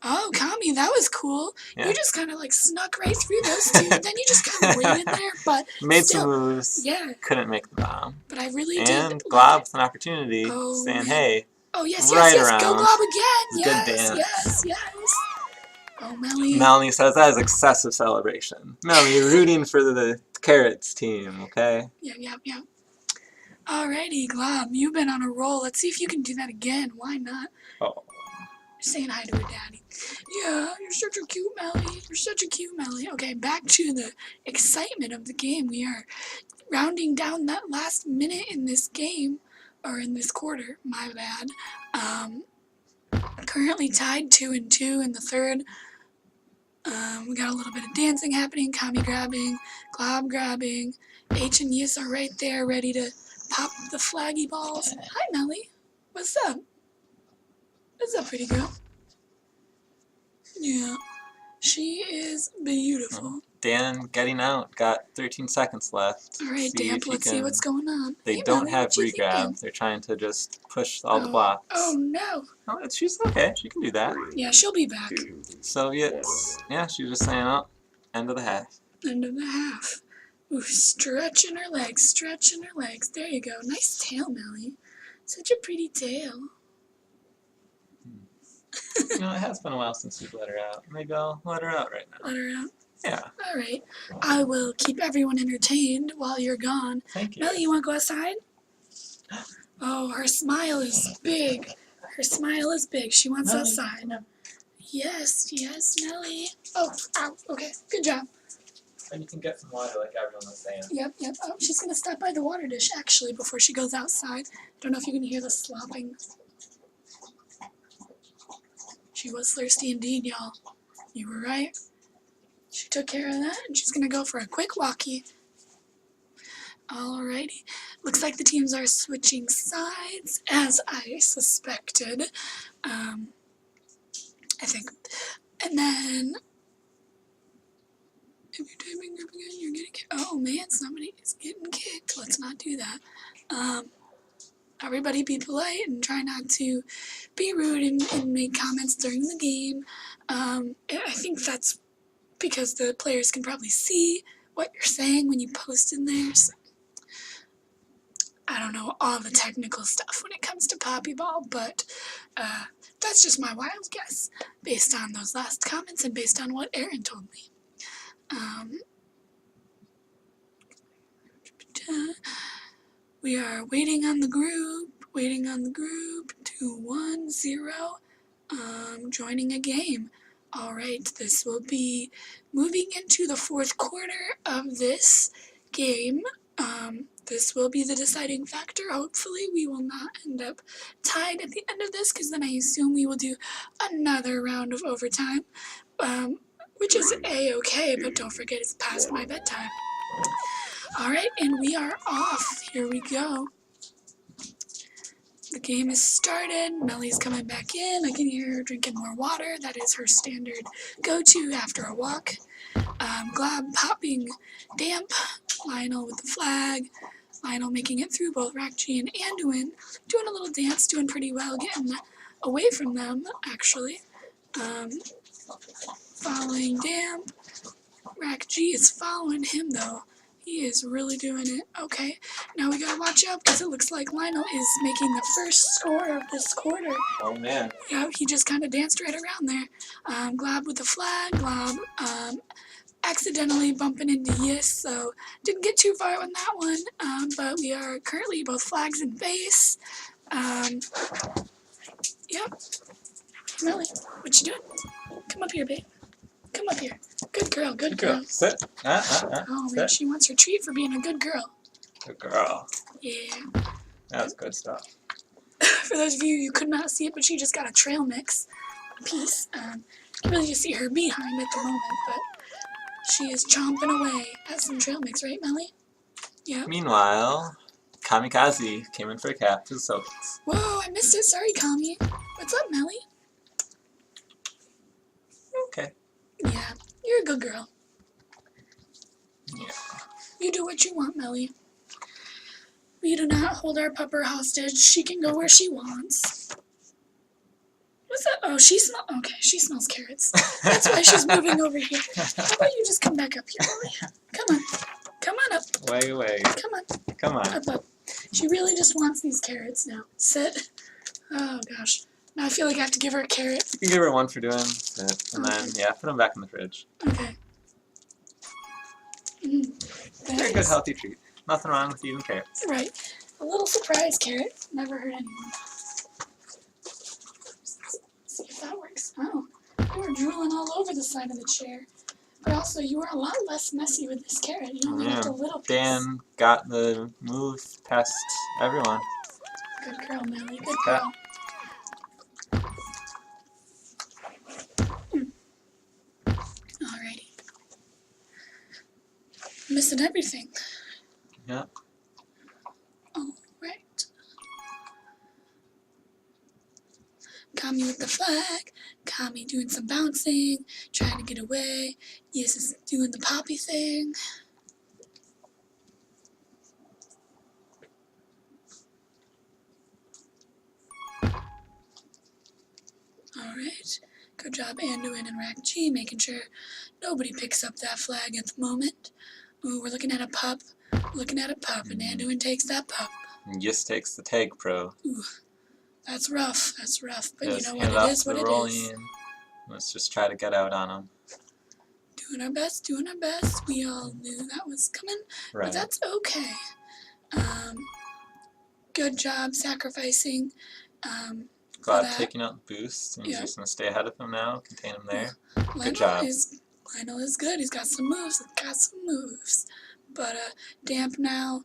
Oh, Kami, that was cool. Yeah. You just kind of like snuck right through those two, and then you just kind of waited there, but made still, some moves. Yeah. Couldn't make the bomb. But I really did. And Glob with an opportunity, saying, man. hey. Oh, yes. Around. Go Glob again. Good dance. Yes. Oh, Melanie. Melanie says that is excessive celebration. Melanie, you're rooting for the Carrots team, okay? Yeah. Alrighty, Glob, you've been on a roll. Let's see if you can do that again. Why not? Oh. Saying hi to her daddy. Yeah, you're such a cute Melly. Okay, back to the excitement of the game. We are rounding down that last minute in this game, or in this quarter, my bad. Currently tied 2-2 in the third. We got a little bit of dancing happening, Kami grabbing, Glob grabbing. H and Yis are right there, ready to pop the flaggy balls. Hi, Melly. What's up? What's up, pretty girl? Yeah, she is beautiful. Dan getting out. Got 13 seconds left. Alright, Damp, let's see what's going on. They don't have regrab. They're trying to just push all the blocks. Oh, no. Oh, she's okay. She can do that. Yeah, she'll be back. Soviets. Yeah, she's just saying, oh, end of the half. End of the half. Ooh, stretching her legs. There you go. Nice tail, Melly. Such a pretty tail. You know, it has been a while since we've let her out. Maybe I'll let her out right now. Let her out? Yeah. Alright. I will keep everyone entertained while you're gone. Thank you. Melly, you want to go outside? Oh, her smile is big. She wants Melly, outside. Yes, Melly. Oh, ow. Okay, good job. And you can get some water like everyone was saying. Yep. Oh, she's going to stop by the water dish, actually, before she goes outside. Don't know if you can hear the slopping. She was thirsty indeed, y'all. You were right. She took care of that, and she's going to go for a quick walkie. Alrighty. Looks like the teams are switching sides, as I suspected. I think. And then, if you're typing group again, you're getting kicked. Oh man, somebody is getting kicked. Let's not do that. Everybody be polite and try not to be rude and make comments during the game. I think that's because the players can probably see what you're saying when you post in there. So I don't know all the technical stuff when it comes to Poppy Ball, but that's just my wild guess based on those last comments and based on what Aaron told me. We are waiting on the group, 2-1-0, joining a game. Alright, this will be moving into the fourth quarter of this game. This will be the deciding factor. Hopefully we will not end up tied at the end of this, because then I assume we will do another round of overtime, which is A-okay, but don't forget it's past my bedtime. Alright, and we are off. Here we go. The game is started. Melly's coming back in. I can hear her drinking more water. That is her standard go-to after a walk. Glob popping Damp. Lionel with the flag. Lionel making it through both Rakji and Anduin. Doing a little dance, doing pretty well, getting away from them, actually. following Damp. Rack G is following him though. He is really doing it. Okay, now we gotta watch out because it looks like Lionel is making the first score of this quarter. Oh man. Yeah, he just kind of danced right around there. Glob with the flag. Glob accidentally bumping into Yis, so didn't get too far on that one. But we are currently both flags in base. Yep. Millie, what you doing? Come up here, babe. Come up here. Good girl, good girl. Sit. Oh man, Sit. she wants her treat for being a good girl. Good girl. Yeah. That was good stuff. For those of you who could not see it, but she just got a trail mix piece. You can really just see her behind at the moment, but she is chomping away at some trail mix, right, Melly? Yeah. Meanwhile, Kamikaze came in for a cap to the Soviets. Whoa, I missed it. Sorry, Kami. What's up, Melly? Okay. Yeah, you're a good girl. Yeah. You do what you want, Melly. We do not hold our pupper hostage. She can go where she wants. What's that? Oh, she smells carrots. That's why she's moving over here. How about you just come back up here, Melly? Come on. Come on up. Way. Come on. Come on. Up. She really just wants these carrots now. Sit. Oh, gosh. Now I feel like I have to give her a carrot. You can give her one for doing it, and then, yeah, put them back in the fridge. Okay. They're a good, healthy treat. Nothing wrong with eating carrots. Right. A little surprise carrot. Never hurt anyone. See if that works. Oh, you were drooling all over the side of the chair. But also, you were a lot less messy with this carrot. You only left a little piece. Dan got the move past everyone. Good girl, Melly. Good girl. Alrighty. Missing everything. Yeah. Alright. Kami with the flag. Kami doing some bouncing, trying to get away. Yes is doing the poppy thing. Alright. Good job, Anduin and Rack G, making sure nobody picks up that flag at the moment. Ooh, we're looking at a pup. Looking at a pup, and Anduin takes that pup. Yis takes the tag pro. Ooh, that's rough. That's rough. But Just you know hand what? off It is to what the it rolling. is. Let's just try to get out on him. Doing our best, doing our best. We all knew that was coming, Right. but that's okay. Good job sacrificing. Glad that. taking out the boost, and he's Yeah. just going to stay ahead of him now, contain him there. Lionel job. Lionel is good. He's got some moves. But Damp now,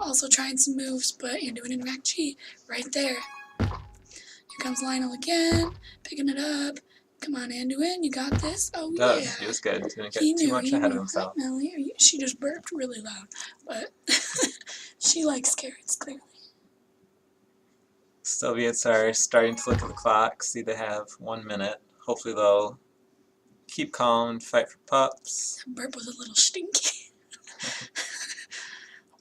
also trying some moves, but Anduin and Rack G right there. Here comes Lionel again, picking it up. Come on, Anduin, you got this. Oh, Does. yeah. He was good. Didn't get He too knew, much he ahead knew. of himself. Hi, Melly. She just burped really loud, but she likes carrots, clearly. Soviets are starting to look at the clock, see they have 1 minute. Hopefully they'll keep calm and fight for pups. That burp was a little stinky.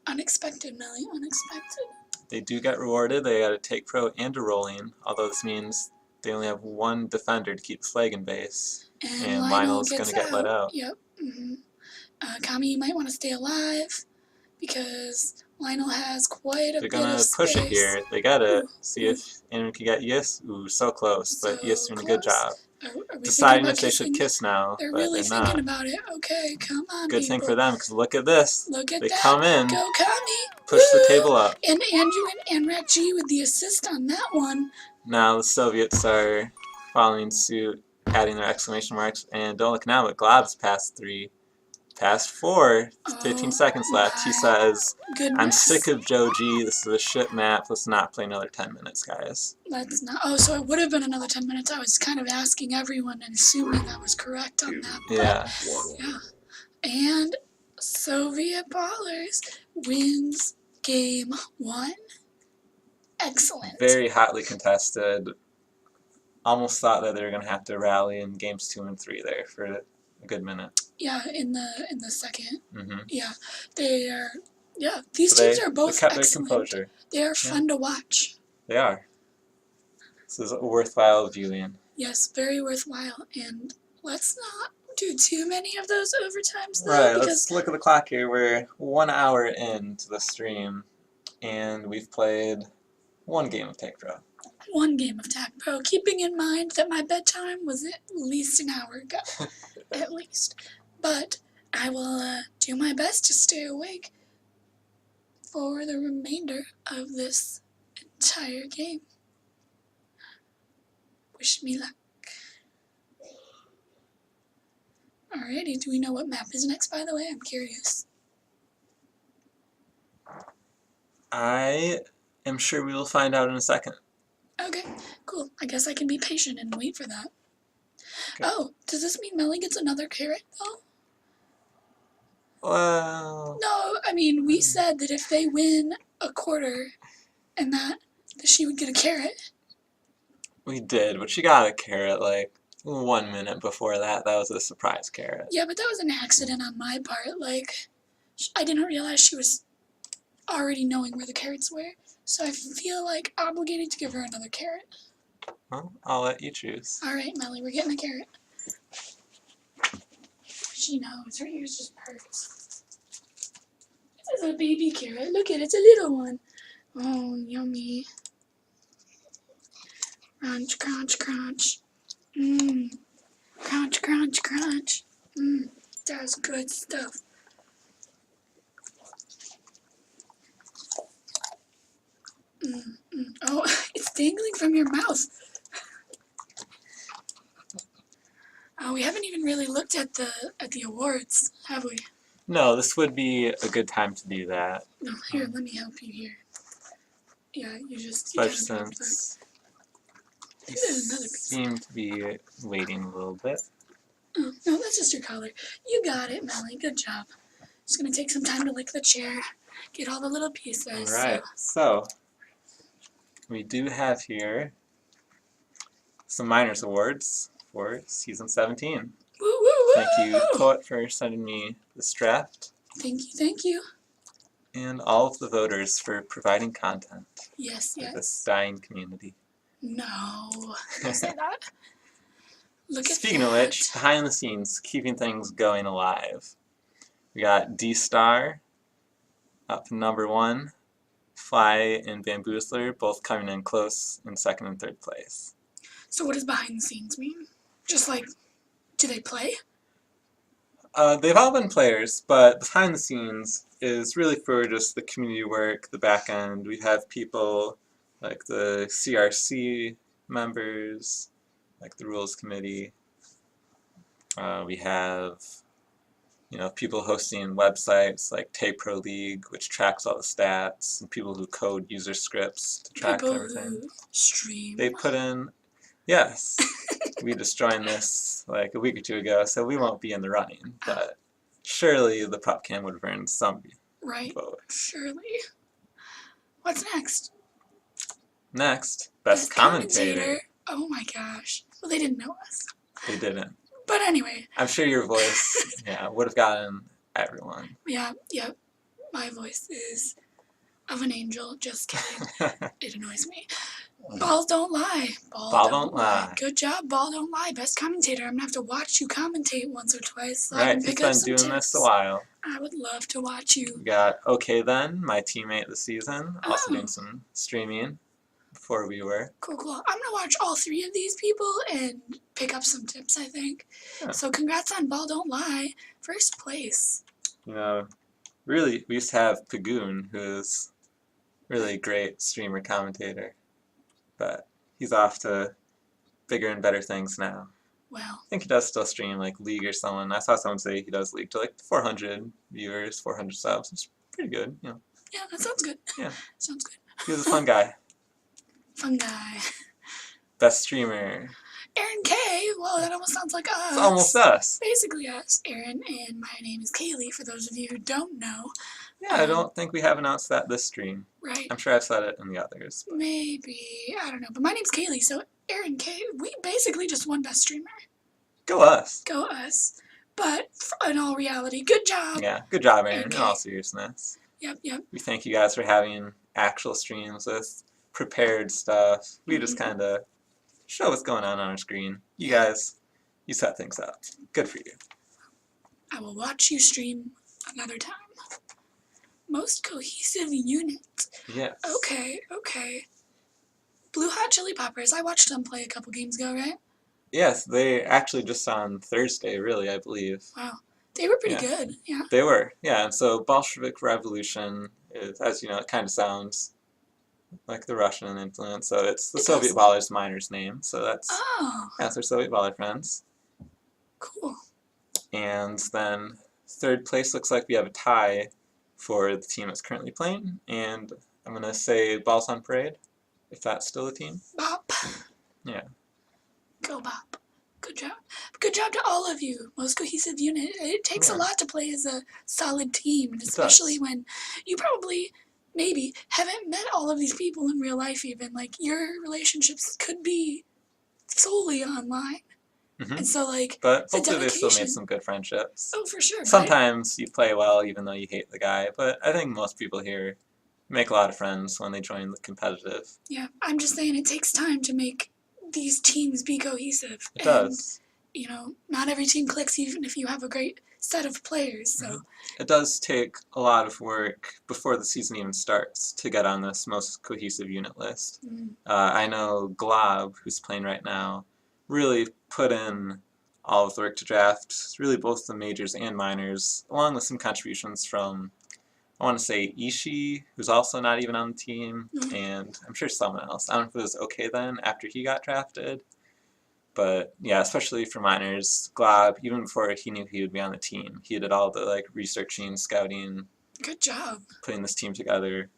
Unexpected, Melly, unexpected. They do get rewarded. They got a take pro and a rolling, although this means they only have one defender to keep the flag in base. And Lionel's going to get let out. Yep. Kami, you might want to stay alive because Lionel has quite a They're bit of going to space. push it here. They got it. Ooh, See if anyone can get Yis. Ooh, so close. But So Yis doing a good close. job. Are we Deciding thinking if they about should kiss now, They're but really they're thinking not. about it. Okay, come on, Good people. thing for them, because look at this. Look at They that. come in, Go, Kami. push the Woo! table up. And Anduin and Rack G with the assist on that one. Now the Soviets are following suit, adding their exclamation marks, and don't look now, but Glob's past 3. Past 4, 15 seconds left. He says, Goodness. I'm sick of Joe G. This is a shit map. Let's not play another 10 minutes, guys. Let's not. Oh, so it would have been another 10 minutes. I was kind of asking everyone and assuming that was correct on that. Yeah. Yeah. And Soviet Ballers wins game 1. Excellent. Very hotly contested. Almost thought that they were going to have to rally in games 2 and 3 there for a good minute. Yeah, in the second. Mm-hmm. Yeah, they are. Yeah, these So teams are both they kept excellent. their composure. They are fun to watch. They are. This is a worthwhile viewing. Yes, very worthwhile. And let's not do too many of those overtimes though, Right, because let's look at the clock here. We're 1 hour into the stream, and we've played one game of Take Pro. one game of Tag Pro, keeping in mind that my bedtime was at least an hour ago, at least. But I will do my best to stay awake for the remainder of this entire game. Wish me luck. Alrighty, do we know what map is next, by the way? I'm curious. I am sure we will find out in a second. Okay, cool. I guess I can be patient and wait for that. Okay. Oh, does this mean Melly gets another carrot, though? Well... No, I mean, we said that if they win a quarter and that she would get a carrot. We did, but she got a carrot like 1 minute before that. That was a surprise carrot. Yeah, but that was an accident on my part. Like, I didn't realize she was already knowing where the carrots were, so I feel like obligated to give her another carrot. Well, I'll let you choose. Alright, Melly, we're getting a carrot. She knows. Her ears just perked. This is a baby carrot. Look at it. It's a little one. Oh, yummy. Crunch, crunch, crunch. Mmm. Crunch, crunch, crunch. Mmm. That's good stuff. Mmm. Oh, it's dangling from your mouth. We haven't even really looked at the awards, have we? No, this would be a good time to do that. No, here, let me help you here. Yeah, you Especially since you There's another piece. seem to be waiting a little bit. Oh, no, that's just your collar. You got it, Melly. Good job. Just gonna take some time to lick the chair, get all the little pieces. Alright, so we do have here some minors awards for season 17. Woo, woo, woo! Thank you, Poet, for sending me this draft. Thank you, thank you. And all of the voters for providing content Yes, for yes. this dying community. No, don't say that. Look at Speaking that. of which, behind the scenes, keeping things going alive. We got D-Star up number 1, Fly and Bamboozler both coming in close in 2nd and 3rd place. So what does behind the scenes mean? Just like, do they play? They've all been players, but behind the scenes is really for just the community work, the back end. We have people like the CRC members, like the rules committee. We have, people hosting websites like Pro League, which tracks all the stats, and people who code user scripts to track People everything. who stream. They put in, yes, we just joined this like a week or 2 ago, so we won't be in the running, but surely the prop cam would have earned some Right, vote. surely. What's next? Next, best commentator. Oh my gosh. Well, they didn't know us. They didn't. But anyway. I'm sure your voice, would have gotten everyone. Yeah. My voice is of an angel. Just kidding. It annoys me. Balls don't lie. Ball don't lie. Good job, Ball don't lie. Best commentator. I'm going to have to watch you commentate once or twice so I Right, can he's pick up been some doing tips. this a while. I would love to watch you. We got Okay Then, my teammate this season, also Oh. doing some streaming before we were. Cool. I'm going to watch all 3 of these people and pick up some tips, I think. Yeah. So congrats on Ball Don't Lie. First place. Really, we used to have Pagoon, who's really great streamer commentator, but he's off to bigger and better things now. Well. I think he does still stream like League or someone. I saw someone say he does League to like 400 viewers, 400 subs. It's pretty good, Yeah, that sounds good. Yeah. Sounds good. He was a fun guy. Fun guy. Best streamer. Aaron K. Well, that almost sounds like us. It's almost us. Basically us. Aaron, and my name is Kaylee, for those of you who don't know. Yeah, I don't think we have announced that this stream. Right. I'm sure I've said it in the others. Maybe. I don't know. But my name's Kaylee, so Aaron K. We basically just won Best Streamer. Go us. Go us. But in all reality, good job. Yeah, good job, Aaron, Okay. in all seriousness. Yep. We thank you guys for having actual streams with prepared stuff. We just kind of show what's going on our screen. You guys You set things up. Good for you. I will watch you stream another time. Most cohesive unit. Yes. Okay. Blue Hot Chili Peppers. I watched them play a couple games ago, right? Yes, they actually just on Thursday, really, I believe. Wow. They were pretty Yeah. good, yeah. They were, yeah. And so Bolshevik Revolution is, as you know, it kind of sounds like the Russian influence. So it's the Soviet Ballers Miners' name. So that's their Soviet Baller friends. Cool. And then third place looks like we have a tie for the team that's currently playing. And I'm gonna say Balls on Parade, if that's still a team. Bop. Yeah. Go Bop. Good job. Good job to all of you. Most cohesive unit. It takes a lot to play as a solid team, and especially when you probably, maybe, haven't met all of these people in real life even. Like, your relationships could be solely online. And so, like, but the hopefully they still made dedication. some good friendships. Oh, for sure. Sometimes you play well even though you hate the guy, but I think most people here make a lot of friends when they join the competitive. Yeah, I'm just saying it takes time to make these teams be cohesive. It does. You know, not every team clicks even if you have a great set of players, so. It does take a lot of work before the season even starts to get on this most cohesive unit list. I know Glob, who's playing right now, really put in all of the work to draft really both the majors and minors, along with some contributions from, I want to say, Ishii, who's also not even on the team, and I'm sure someone else. I don't know if it was okay then after he got drafted. But yeah, especially for minors, Glob, even before he knew he would be on the team, he did all the like researching, scouting. Good job. Putting this team together.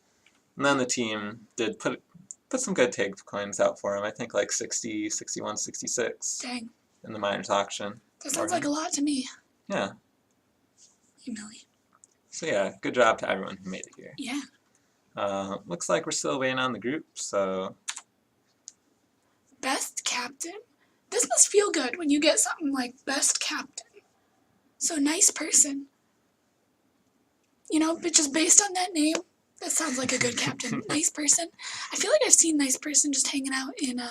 And then the team did put some good tag coins out for him. I think like 60, 61, 66. Dang. In the minors auction. That sounds like a lot to me. Yeah. Humiliating. So yeah, good job to everyone who made it here. Yeah. Looks like we're still waiting on the group, so. Best captain? This must feel good when you get something like best captain. So nice person. You know, but just based on that name, that sounds like a good captain. Nice person. I feel like I've seen nice person just hanging out in a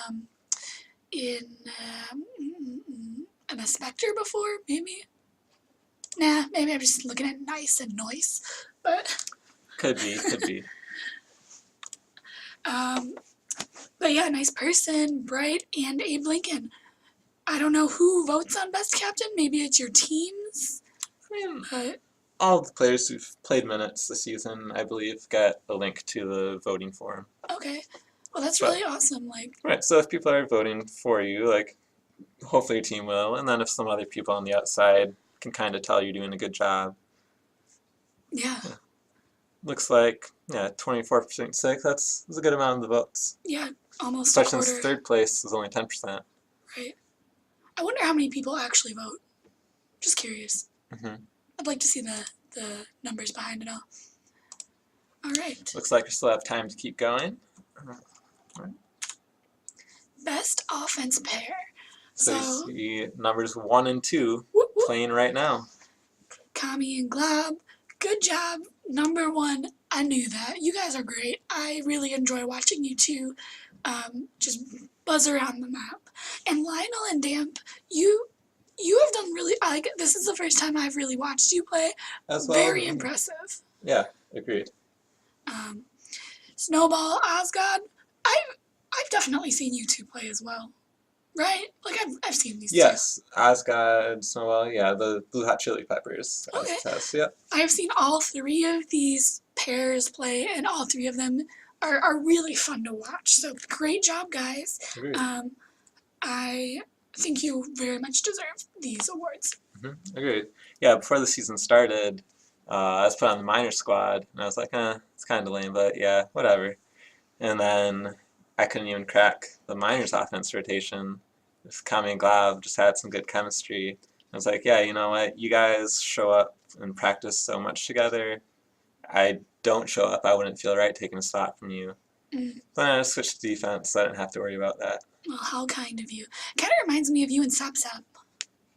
Spectre before, maybe. Nah, maybe I'm just looking at nice and noise, but. Could be. But yeah, nice person, bright, and Abe Lincoln. I don't know who votes on best captain. Maybe it's your teams. But all the players who've played minutes this season, I believe, got a link to the voting form. Okay. Well, that's really awesome. Right. So if people are voting for you, like, hopefully your team will, and then if some other people on the outside can kind of tell you're doing a good job. Yeah. Looks like 24.6. That's a good amount of the votes. Yeah, almost especially a quarter. Since third place is only 10%. Right. I wonder how many people actually vote. Just curious. I'd like to see the numbers behind it all. All right. Looks like we still have time to keep going. Best offense pair. So you see numbers 1 and 2 playing right now. Kami and Glob, good job. Number 1, I knew that. You guys are great. I really enjoy watching you two just buzz around the map. And Lionel and Damp, you have done really, this is the first time I've really watched you play. As well. Very impressive. Yeah, agreed. Snowball, Osgod, I've definitely seen you two play as well. Right? Like, I've seen these two. Yes, Osgod, Snowball, yeah, the Blue Hot Chili Peppers. Okay. Yep. I've seen all 3 of these pairs play, and all 3 of them are really fun to watch. So great job, guys. Agreed. I think you very much deserve these awards. Agreed. Yeah, before the season started, I was put on the minor squad, and I was like, it's kind of lame, but yeah, whatever. And then I couldn't even crack the minors offense rotation. Kami and Glob just had some good chemistry. I was like, yeah, you know what? You guys show up and practice so much together. I don't show up. I wouldn't feel right taking a spot from you. Then I just switched to defense, so I didn't have to worry about that. Well, how kind of you. Kind of reminds me of you and Sap Sap.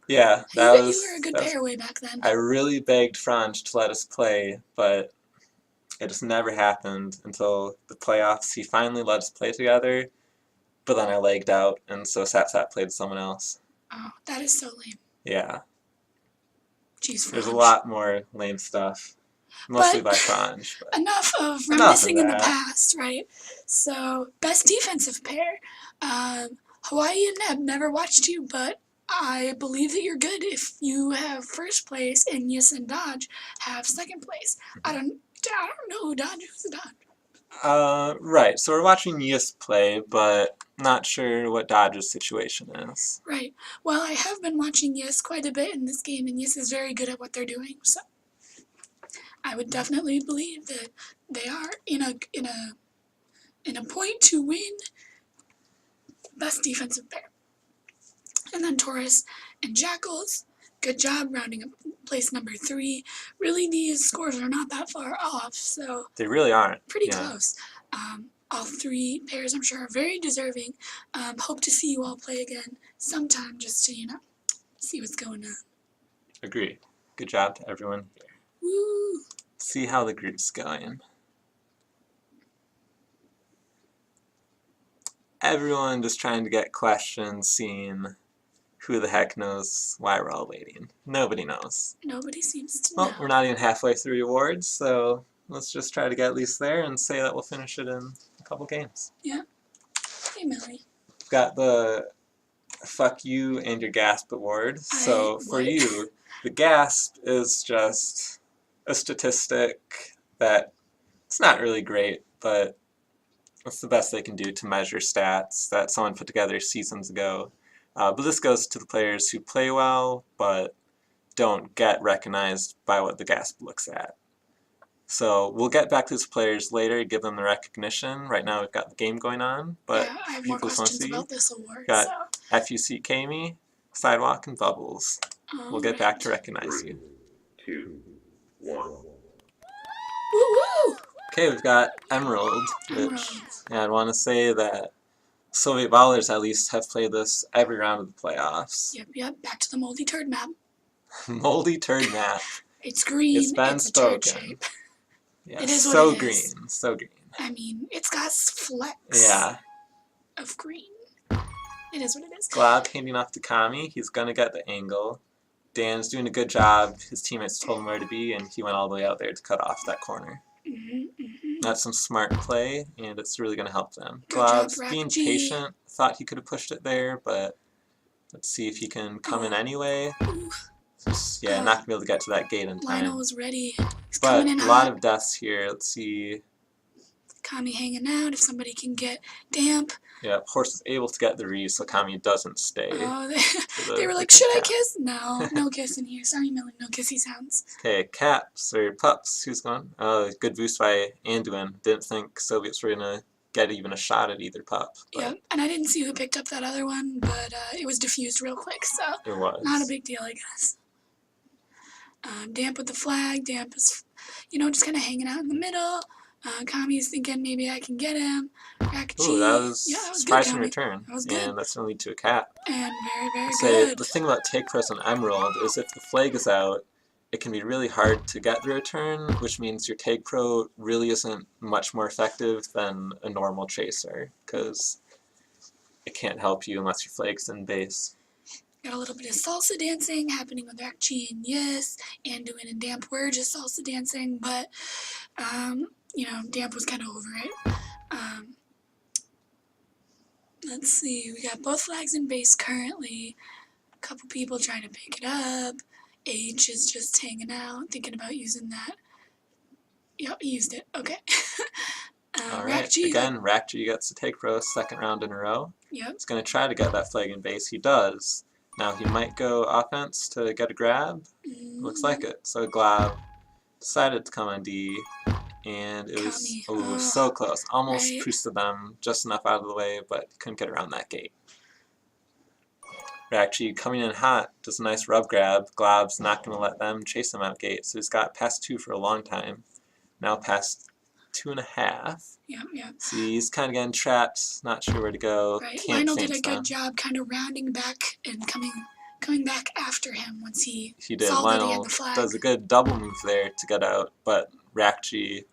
Yeah, you were a good pair way back then. I really begged Franz to let us play, but it just never happened until the playoffs. He finally let us play together, but then I legged out, and so Sap Sap played with someone else. Oh, that is so lame. Yeah. Jeez, There's a Franj. lot more lame stuff. Mostly But by Franj. But enough of enough of reminiscing in the that. past, right? So, best defensive pair. Hawaii and Neb never watched you, but I believe that you're good if you have first place and Yis and Dodge have second place. I don't know who Dodge. Who's Dodge? Right. So we're watching Yus play, but not sure what Dodge's situation is. Right. Well, I have been watching Yis quite a bit in this game, and Yis is very good at what they're doing. So I would definitely believe that they are in a point to win best defensive pair. And then Taurus and Jackals, good job rounding up place number 3. Really, these scores are not that far off, so They really aren't. pretty close. All 3 pairs, I'm sure, are very deserving. Hope to see you all play again sometime just to, see what's going on. Agree. Good job to everyone here. Woo! See how the group's going. Everyone just trying to get questions, seeing who the heck knows why we're all waiting. Nobody knows. Nobody seems to Well, know. we're not even halfway through the awards, so let's just try to get at least there and say that we'll finish it in a couple games. Yeah. Hey, Millie. We've got the Fuck You and Your Gasp award. So for you, the gasp is just a statistic that it's not really great, but it's the best they can do to measure stats that someone put together seasons ago. But this goes to the players who play well, but don't get recognized by what the gasp looks at. So we'll get back to these players later, give them the recognition. Right now we've got the game going on, but yeah, I have more questions about this award. got so. FUC Kami, Sidewalk, and Bubbles. We'll get back to recognize you. 3, 2, 1. Woo-woo! Okay, we've got Emerald, which Emerald. yeah, I'd want to say that Soviet Ballers at least have played this every round of the playoffs. Yep, back to the moldy turd map. Moldy turd map. It's green, It's been a turd spoken. shape. Yeah, It is what so it green, is. so green. I mean, it's got flecks Yeah. of green. It is what it is. Glob handing off to Kami. He's going to get the angle. Dan's doing a good job. His teammates told him where to be, and he went all the way out there to cut off that corner. That's some smart play, and it's really going to help them. Good Glob's job, being Rack-G. patient. Thought he could have pushed it there, but let's see if he can come in anyway. Just, yeah, not going to be able to get to that gate in time. Lionel was ready. He's But coming in a lot hot. of deaths here. Let's see. Kami hanging out. If somebody can get damp. Yeah, Horse is able to get the re, so Kami doesn't stay. Oh, the they were like, should I kiss? No, no kissing here. Sorry, Millie, no kissy sounds. Okay, Caps, or Pups, who's gone? Good boost by Anduin. Didn't think Soviets were going to get even a shot at either Pup. Yeah, and I didn't see who picked up that other one, but it was diffused real quick, so It was. not a big deal, I guess. Damp with the flag. Damp is, just kind of hanging out in the middle. Kami's thinking maybe I can get him. Rack-G. Ooh, that was Yeah, that was good, surprising Kami. return. That was good. And that's going to lead to a cap. And very, very Say, good. the thing about Take Press on Emerald is if the flag is out, it can be really hard to get the return, which means your Take Pro really isn't much more effective than a normal chaser, because it can't help you unless your flag's in base. Got a little bit of salsa dancing happening with Rack-G and Yes, Anduin and Damp were just salsa dancing, but, Damp was kind of over it. Let's see, we got both flags in base currently. A couple people trying to pick it up. H is just hanging out, thinking about using that. Yep, he used it. Okay. Alright, Rack-G. again, Rack-G gets the Take Pro second round in a row. Yep. He's going to try to get that flag in base. He does. Now he might go offense to get a grab. Looks like it. So Glob decided to come on D, and it was so close. Almost right. boosted them just enough out of the way, but couldn't get around that gate. Rack-G coming in hot, does a nice rub grab. Glob's not going to let them chase him out gate, so he's got past 2 for a long time. Now past 2.5. Yep. See, he's kind of getting trapped, not sure where to go. Right. Can't Lionel did a feint good them. job kind of rounding back and coming back after him once he He did. saw that he Lionel had the flag. does a good double move there to get out, but Rack-G,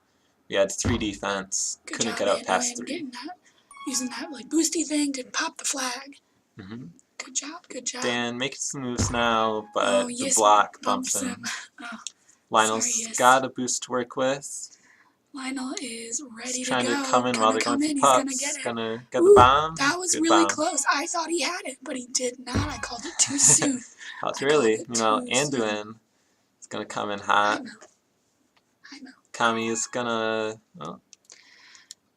he had 3 defense, Good couldn't job, get out past Anduin, 3. getting that, using that like boosty thing to pop the flag. Mm-hmm. Good job, good job. Dan making some moves now, but Oh, the yes, block bumps him. Oh, Lionel's sorry, yes. got a boost to work with. Lionel is ready He's to trying go. to come in while they're going for He's pups. gonna get it. Gonna get Ooh, the bomb. that was Good really bomb. close. I thought he had it, but he did not. I called it too soon. That's I really, called it you know, too soon. Anduin is gonna come in I hot. know. I know. Kami is gonna, well,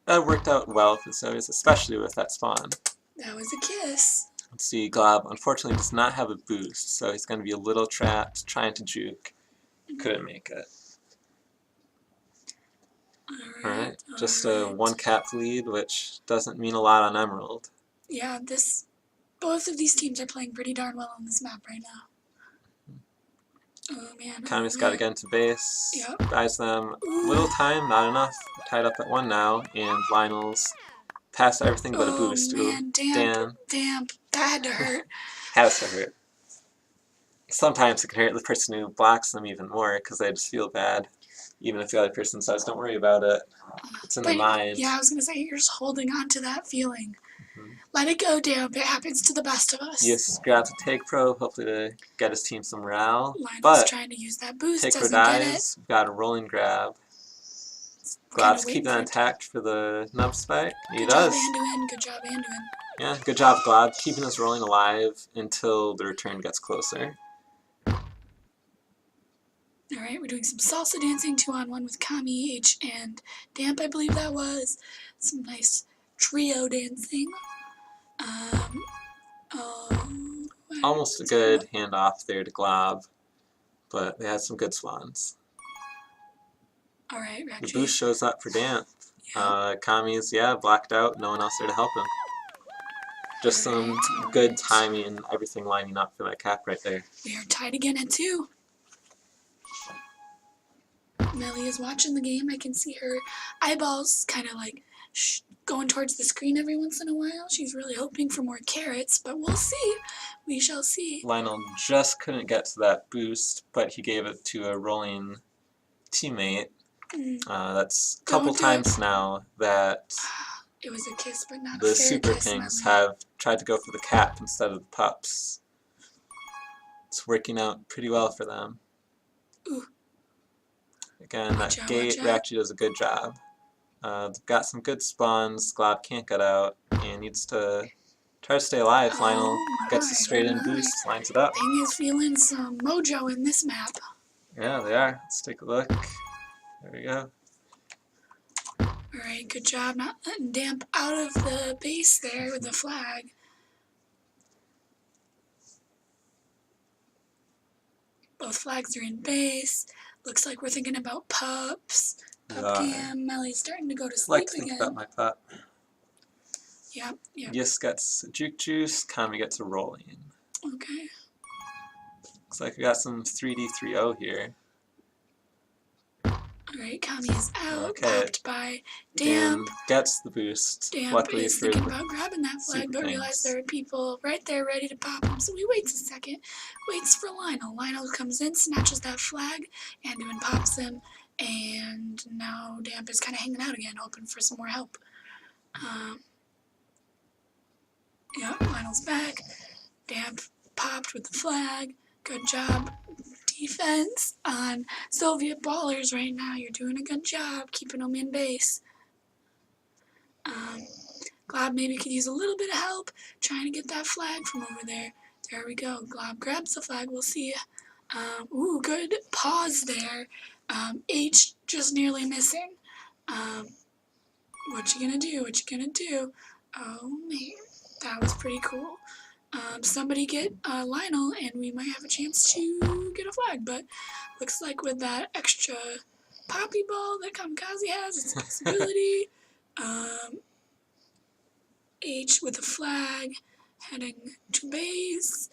that worked out well for the Soviets, especially with that spawn. That was a kiss. Let's see, Glob unfortunately does not have a boost, so he's gonna be a little trapped, trying to juke. Couldn't make it. Alright, just a one cap lead, which doesn't mean a lot on Emerald. Yeah, both of these teams are playing pretty darn well on this map right now. Oh man. Kami's got to get into base. Yep. Buys them little time, not enough. Tied up at 1 now, and Lionel's past everything but a boost. Man, damp. That had to hurt. Has to hurt. Sometimes it can hurt the person who blocks them even more because they just feel bad. Even if the other person says, don't worry about it. It's in the mind. Yeah, I was going to say, you're just holding on to that feeling. Let it go, Damp. It happens to the best of us. Yes, grabs a take pro, hopefully to get his team some morale. Lionel's trying to use that boost, take pro doesn't get it. dies, we've got a rolling grab. Glob's keeping that intact for the nub spike. He does. Good job, Anduin. Yeah, good job, Glob, keeping us rolling alive until the return gets closer. Alright, we're doing some salsa dancing 2-on-1 with Kami, H, and Damp, I believe that was. Some nice trio dancing. Almost a good handoff there to Glob, but they had some good spawns. Alright, the boost shows up for Damp. Yeah. Kami's, blacked out, no one else there to help him. Just some good timing and everything lining up for that cap right there. We are tied again at 2. Melly is watching the game. I can see her eyeballs kind of like going towards the screen every once in a while. She's really hoping for more carrots, but we'll see. We shall see. Lionel just couldn't get to that boost, but he gave it to a rolling teammate. That's a couple times now that it was a kiss, but not the a fair Super kiss, Kings have tried to go for the cap instead of the pups. It's working out pretty well for them. Ooh. Again, that gate actually does a good job. They've got some good spawns. Glob can't get out and needs to try to stay alive. Lionel gets a straight in boost, lines it up. Thing is feeling some mojo in this map. Yeah, they are. Let's take a look. There we go. Alright, good job not letting Damp out of the base there with the flag. Both flags are in base. Looks like we're thinking about pups. Pup cam. Melly's starting to go to sleep again. Think about my pup. Yep. Yes gets a juke juice. Kami gets a rolling. Okay. Looks like we got some 3D 3-0 here. Alright, Kami is out, popped by Damp. Gets the boost. Damp Luckily is thinking about grabbing that flag, but realized there are people right there ready to pop him, so he waits a second. Waits for Lionel. Lionel comes in, snatches that flag, Anduin pops him, and now Damp is kind of hanging out again, hoping for some more help. Lionel's back. Damp popped with the flag. Good job. Defense on Soviet ballers right now. You're doing a good job keeping them in base. Glob maybe could use a little bit of help trying to get that flag from over there. There we go. Glob grabs the flag. We'll see. Ooh, good pause there. H just nearly missing. What you gonna do? What you gonna do? Oh man, that was pretty cool. Somebody get Lionel and we might have a chance to get a flag, but looks like with that extra poppy ball that Kamikaze has, it's a possibility. H with a flag, heading to base.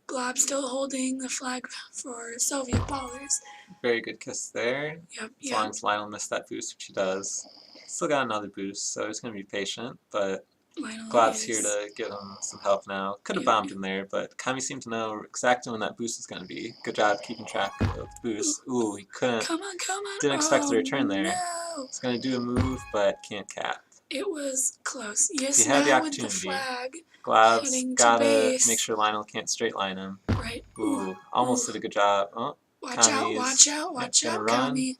Glob still holding the flag for Soviet ballers. Very good kiss there. Yep. As long as Lionel missed that boost, which he does. Still got another boost, so he's going to be patient, but Glob's here to give him some help now. Could have bombed him there, but Kami seemed to know exactly when that boost was going to be. Good job keeping track of the boost. Ooh, he couldn't. Come on. Didn't expect the return there. No. He's going to do a move, but can't cap. It was close. Yes, He had the now with the opportunity. flag Glob's heading to gotta base. make sure Lionel can't straight line him. Right. Ooh, almost did a good job. Oh, Watch out, watch out, yep, watch gonna out, run. Kami.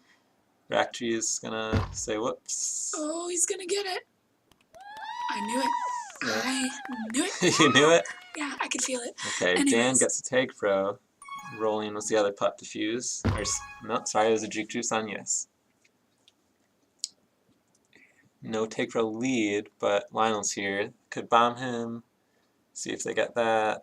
Raktree is gonna say whoops. Oh, he's gonna get it. I knew it. Yeah. I knew it. You knew it? Yeah, I could feel it. Okay, Dan Anyways. gets a tag throw. Rolling was the other putt to fuse. Or, no, sorry, it was a juke juice on yes. No take throw lead, but Lionel's here. Could bomb him. See if they get that.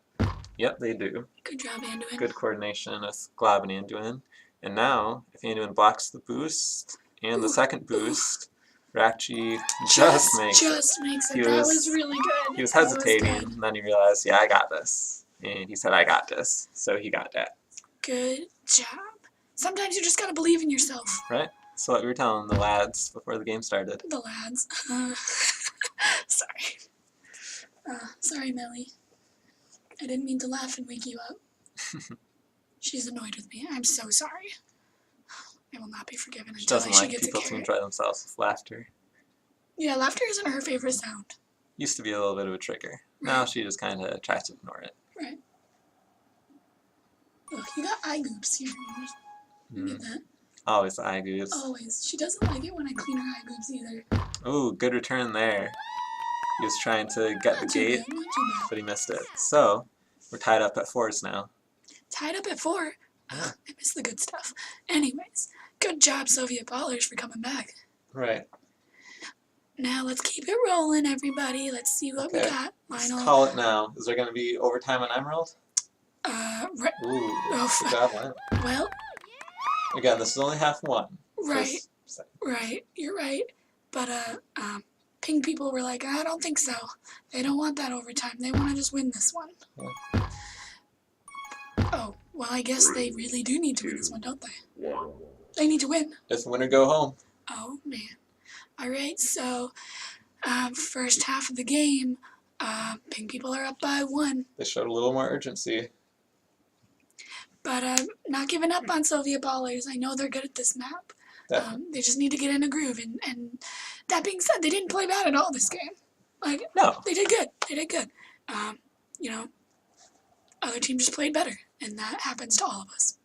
Yep, they do. Good job, Anduin. Good coordination with Glob and Anduin. And now, if Anduin blocks the boost and the second boost, Raktree just makes it. it. That was really good. He was That hesitating, good. and then he realized, yeah, I got this. And he said, I got this. So he got that. Good job. Sometimes you just gotta believe in yourself. Right? So what we were telling the lads before the game started. The lads. Sorry. Sorry, Millie. I didn't mean to laugh and wake you up. She's annoyed with me. I'm so sorry. I will not be forgiven She until doesn't she like gets people a to carrot. enjoy themselves with laughter. Yeah, laughter isn't her favorite sound. Used to be a little bit of a trigger. Right. Now she just kind of tries to ignore it. Right. Look, you got eye goops here. You get that? Always the eye goose. Always. She doesn't like it when I clean her eye goops either. Ooh, good return there. He was trying to get the Not too gate, bad, not too bad. but he missed it. So, we're tied up at 4s now. Tied up at 4. I miss the good stuff. Anyways, good job, Soviet Ballers, for coming back. Right. Now let's keep it rolling, everybody. Let's see what we got. Let's Lionel. call it now. Is there going to be overtime on Emerald? Right. Ooh, Oh, good job, Lionel. Well, Again, this is only half one. right. Right. You're right. But, Ping people were like, I don't think so. They don't want that overtime. They want to just win this one. Yeah. Oh, well, I guess they really do need to win this one, don't they? 1. They need to win. It's win or go home. Oh, man. All right, so first half of the game, Ping people are up by 1. They showed a little more urgency. But not giving up on Soviet Ballers. I know they're good at this map. They just need to get in a groove. And that being said, they didn't play bad at all this game. Like, No. They did good. They did good. You know, other teams just played better. And that happens to all of us.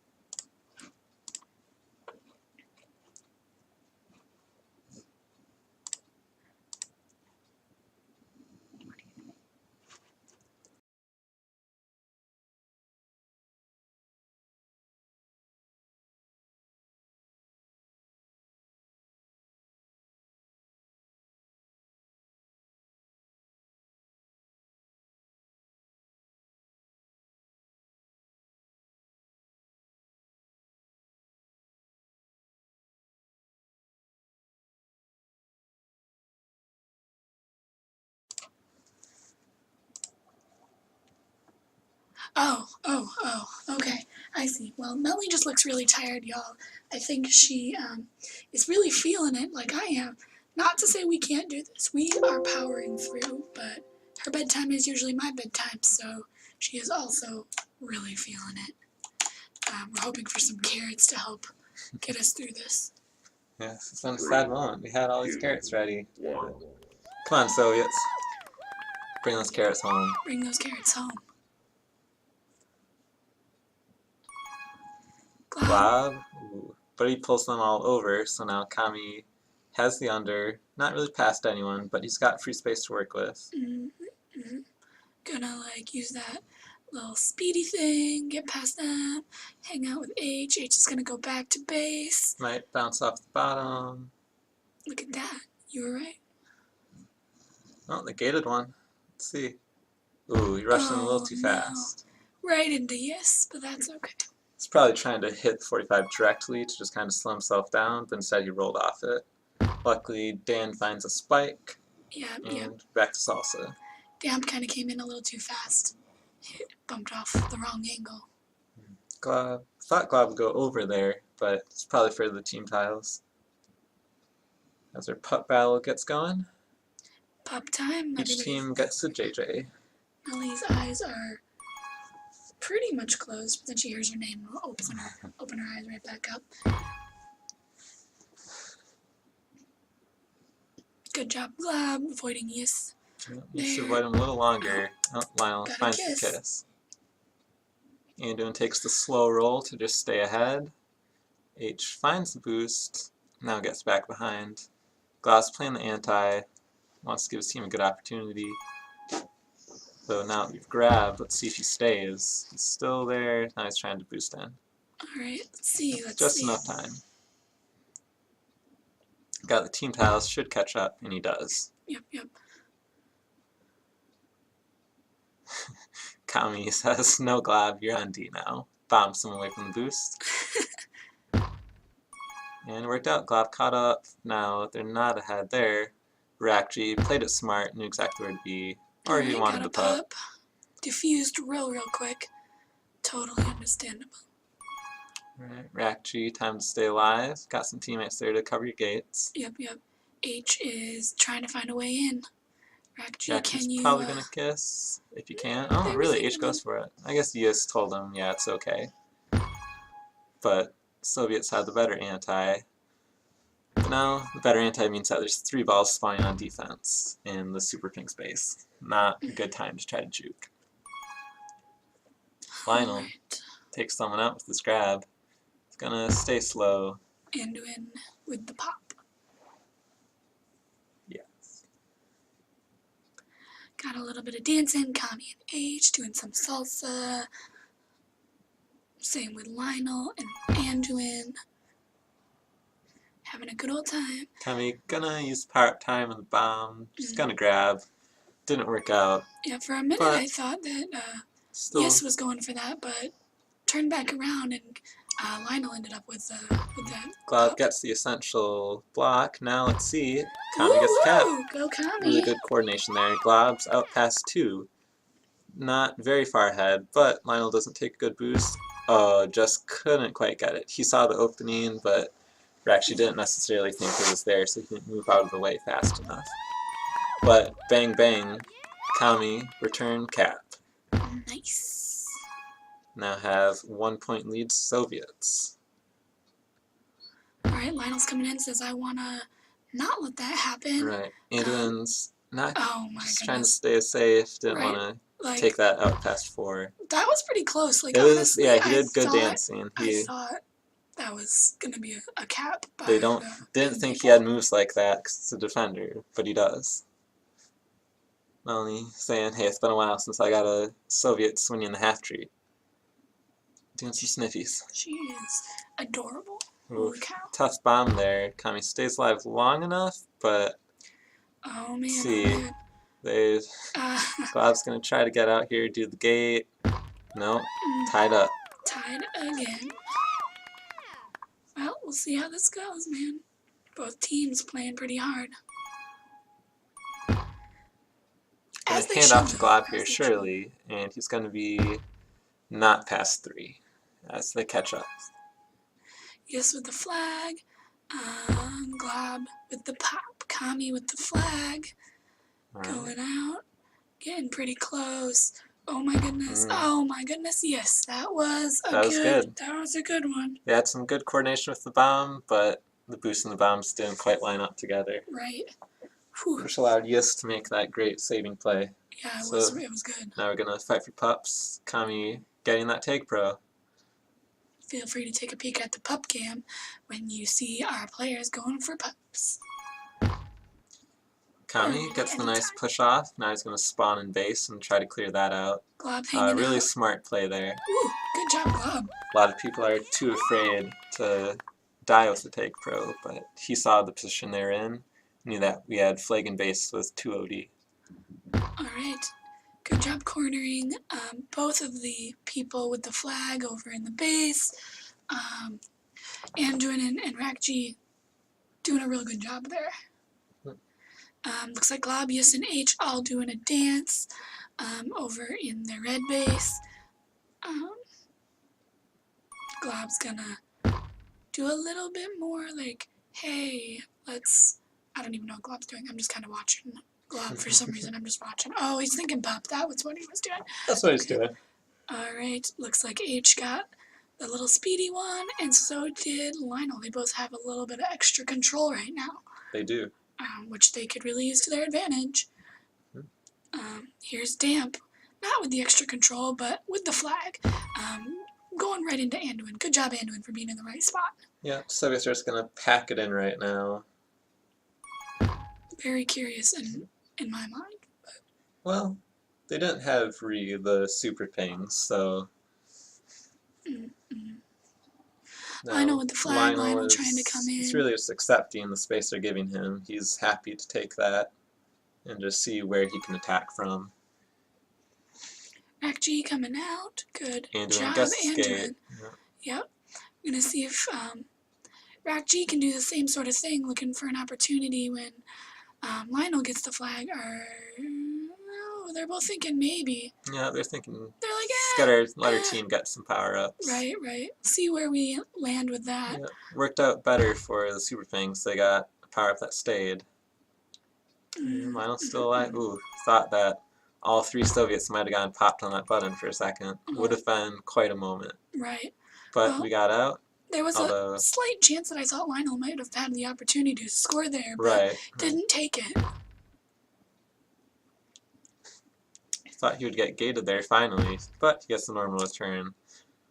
Oh, okay. I see. Well, Melanie just looks really tired, y'all. I think she is really feeling it like I am. Not to say we can't do this. We are powering through, but her bedtime is usually my bedtime, so she is also really feeling it. We're hoping for some carrots to help get us through this. Yes, it's been a sad moment. We had all these carrots ready. 1. Come on, Soviets. Bring those carrots home. Bring those carrots home. Glob. Ooh. But he pulls them all over, so now Kami has the under. Not really past anyone, but he's got free space to work with. Gonna like use that little speedy thing, get past that, hang out with H. H is gonna go back to base. Might bounce off the bottom. Look at that. You were right. Oh, the gated one. Let's see. Ooh, he rushed in a little too fast. Right into yes, but that's okay. He's probably trying to hit 45 directly to just kind of slow himself down, but instead he rolled off it. Luckily, Dan finds a spike, and back to salsa. Damp kind of came in a little too fast. It bumped off the wrong angle. Glob. Thought Glob would go over there, but it's probably for the team tiles. As our putt battle gets going, Pup time. each team gets a JJ. Ellie's eyes are pretty much closed, but then she hears her name and will open her eyes right back up. Good job, Glob, avoiding Yes. Needs to There. avoid him a little longer. Oh, Lionel Got a finds kiss. the kiss. Anduin takes the slow roll to just stay ahead. H finds the boost, now gets back behind. Glob's playing the anti, wants to give his team a good opportunity. So now that we've grabbed, let's see if he stays. He's still there, now he's trying to boost in. Alright, let's see. Just enough time. Got the team tiles, should catch up, and he does. Yep. Kami says, no Glob, you're on D now. Bombs him away from the boost. And it worked out. Glob caught up. Now they're not ahead there. Rakji played it smart, knew exactly where to be, or he wanted to put. Diffused real quick. Totally understandable. Right, Rakji, time to stay alive. Got some teammates there to cover your gates. Yep. H is trying to find a way in. Rakji, Rakji's can you... probably gonna kiss, if you can. Oh, really? H goes for it. I guess Yus told him, yeah, it's okay. But Soviets had the better anti. But now, the better anti means that there's 3 balls spawning on defense in the Super Pink space. Not a good time to try to juke. Lionel takes someone out with this grab. It's gonna stay slow. Anduin with the pop. Yes. Got a little bit of dancing, Kami and H doing some salsa. Same with Lionel and Anduin. Having a good old time. Kami gonna use part time on the bomb. Just gonna grab. Didn't work out. Yeah, for a minute I thought that Yes was going for that, but turned back around and Lionel ended up with that. Glob gets the essential block. Now let's see. Kami gets the cap. Go Kami. Really good coordination there. Glob's out past 2. Not very far ahead, but Lionel doesn't take a good boost. Oh, just couldn't quite get it. He saw the opening, but Rakshi didn't necessarily think it was there, so he didn't move out of the way fast enough. But bang bang, Kami, return cap. Nice. Now have 1 point lead Soviets. Alright, Lionel's coming in, says I wanna not let that happen. Right. Anduin's not just trying to stay safe, didn't want to take that out past 4. That was pretty close. Like, it was, honestly, yeah, he did good dancing. I thought that was gonna be a cap. By they didn't think he had moves like that because it's a defender, but he does. Melanie saying, hey, it's been a while since I got a Soviet swinging in the half tree. Doing some sniffies. She is adorable. Oof. Holy cow. Tough bomb there. Kami stays alive long enough, but oh man, see, Glob's gonna try to get out here, do the gate. Nope, tied up. Tied again. Well, we'll see how this goes, man. Both teams playing pretty hard. Gonna hand off to Glob here, surely, and he's gonna be not past 3 as they catch up. Yes with the flag, Glob with the pop, Kami with the flag, going out, getting pretty close. Oh my goodness, yes, that was good. That was a good one. They had some good coordination with the bomb, but the boost and the bombs didn't quite line up together. Right. Which allowed Yus to make that great saving play. Yeah, it was good. Now we're gonna fight for pups. Kami getting that take pro. Feel free to take a peek at the pup cam when you see our players going for pups. Kami gets the nice push off. Now he's gonna spawn in base and try to clear that out. Glob hanging really out. smart play there. Ooh, good job, Glob. A lot of people are too afraid to die with the take pro, but he saw the position they're in. Knew that we had flag and base with 2 OD. Alright, good job cornering both of the people with the flag over in the base. Anduin and Rakji doing a real good job there. Looks like Globius and H all doing a dance over in the red base. Glob's gonna do a little bit more like, hey, let's... I don't even know what Glob's doing. I'm just kind of watching Glob for some reason. I'm just watching. Oh, he's thinking pop. That was what he was doing. That's what he's doing. Alright, looks like H got the little speedy one, and so did Lionel. They both have a little bit of extra control right now. They do. which they could really use to their advantage. Here's Damp, not with the extra control, but with the flag, going right into Anduin. Good job, Anduin, for being in the right spot. Yeah, Soviets are just gonna pack it in right now. Very curious in my mind. Well, they didn't have the super pings, so. No, Lionel with the flag, Lionel is, trying to come in. He's really just accepting the space they're giving him. He's happy to take that and just see where he can attack from. Rack G coming out. Good job, Anduin. Anduin. Yep. I'm going to see if Rack G can do the same sort of thing, looking for an opportunity when Lionel gets the flag. No, they're both thinking maybe. Yeah, they're thinking. They're like, Let our team get some power-ups. Right. See where we land with that. Yeah, worked out better for the Super Fangs. They got a power-up that stayed. Lionel's still alive. Ooh, thought that all 3 Soviets might have gotten popped on that button for a second. Would have been quite a moment. Right. But we got out. There was a slight chance that I thought Lionel might have had the opportunity to score there, but didn't take it. Thought he would get gated there finally, but he gets the normal return.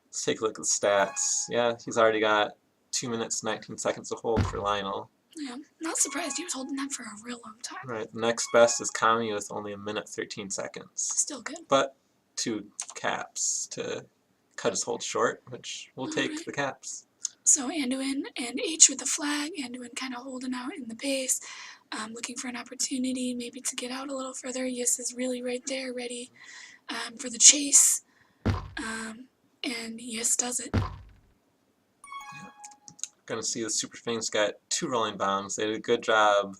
Let's take a look at the stats. Yeah, he's already got 2 minutes 19 seconds to hold for Lionel. Yeah, not surprised he was holding that for a real long time. Right, the next best is Kami with only 1 minute 13 seconds. Still good. But 2 caps to cut his hold short, which will take the caps. So Anduin and H with the flag. Anduin kind of holding out in the base, looking for an opportunity maybe to get out a little further. Yes is really right there, ready for the chase. And Yes does it. Gonna see the Super Fangs got 2 rolling bombs. They did a good job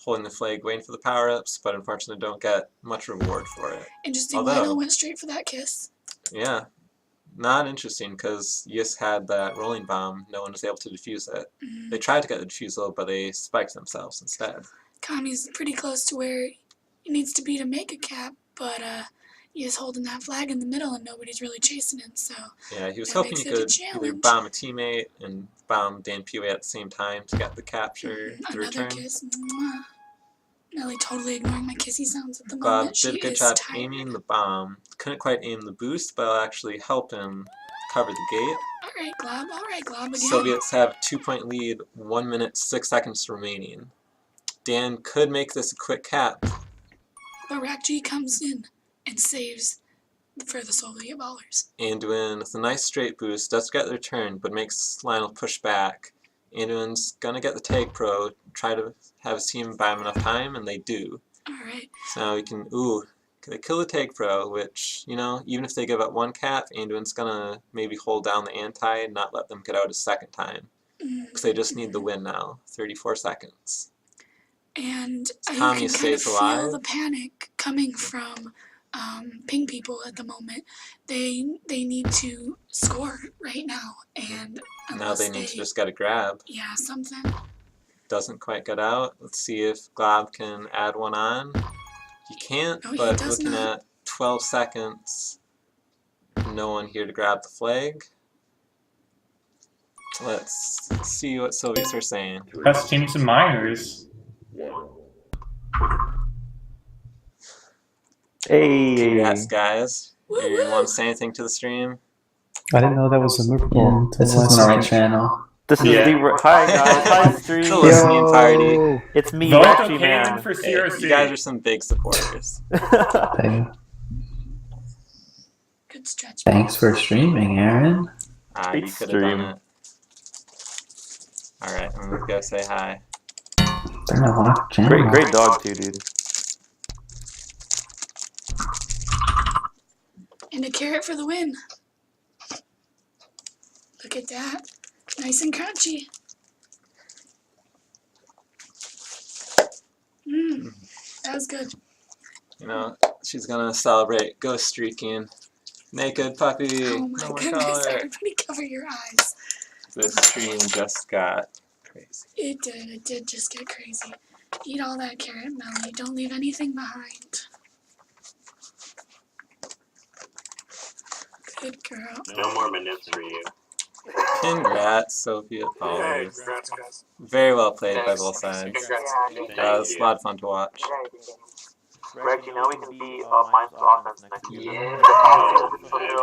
holding the flag, waiting for the power-ups, but unfortunately don't get much reward for it. Interesting. Lionel went straight for that kiss. Yeah. Not interesting, because Yis had that rolling bomb. No one was able to defuse it. They tried to get the defusal, but they spiked themselves instead. Kami's pretty close to where he needs to be to make a cap, but Yis holding that flag in the middle and nobody's really chasing him, so yeah, he was hoping he could either bomb a teammate and bomb Dan Pue at the same time to get the capture, the return. Another kiss. Mwah. Nelly totally ignoring my kissy sounds at the Bob moment. did a good job aiming the bomb. Couldn't quite aim the boost, but it'll actually help him cover the gate. Alright, Glob again. Soviets have 2-point lead, 1 minute 6 seconds remaining. Dan could make this a quick cap. But Rack G comes in and saves for the Soviet ballers. Anduin with a nice straight boost does get the return, but makes Lionel push back. Anduin's gonna get the tag pro, try to have his team buy him enough time, and they do. Alright. So now we can, they kill the tag pro, which, you know, even if they give up 1 cap, Anduin's gonna maybe hold down the anti and not let them get out a second time. Because they just need the win now, 34 seconds. And you can kind of feel the panic coming from ping people at the moment. They need to score right now, and now they need to just get a grab. Yeah, something. Doesn't quite get out. Let's see if Glob can add one on. He can't, but looking at 12 seconds, no one here to grab the flag. Let's see what Soviets are saying. Best teams and minors. Hey! Congrats, guys. You want to say anything to the stream? I didn't know that was a Muperball. This isn't the right channel. This is the hi guys, hi stream. The listening party. It's me, Vote Reggie okay Man. for Hey, CRC. you guys are some big supporters. Hey, Good stretch. thanks for streaming, Aaron. You could have done it. Alright, I'm gonna go say hi. Turn off channel. Great dog too, dude. And a carrot for the win. Look at that. Nice and crunchy. That was good. You know, she's gonna celebrate ghost streaking. Naked puppy. Oh my goodness, everybody cover your eyes. This stream just got crazy. It did just get crazy. Eat all that carrot, Melly. Don't leave anything behind. Good girl. No more minutes for you. Congrats, Soviet Ballers. Congrats, guys. Very well played by both sides. That was a lot of fun to watch. Rex, you know we can be Minds offense next year.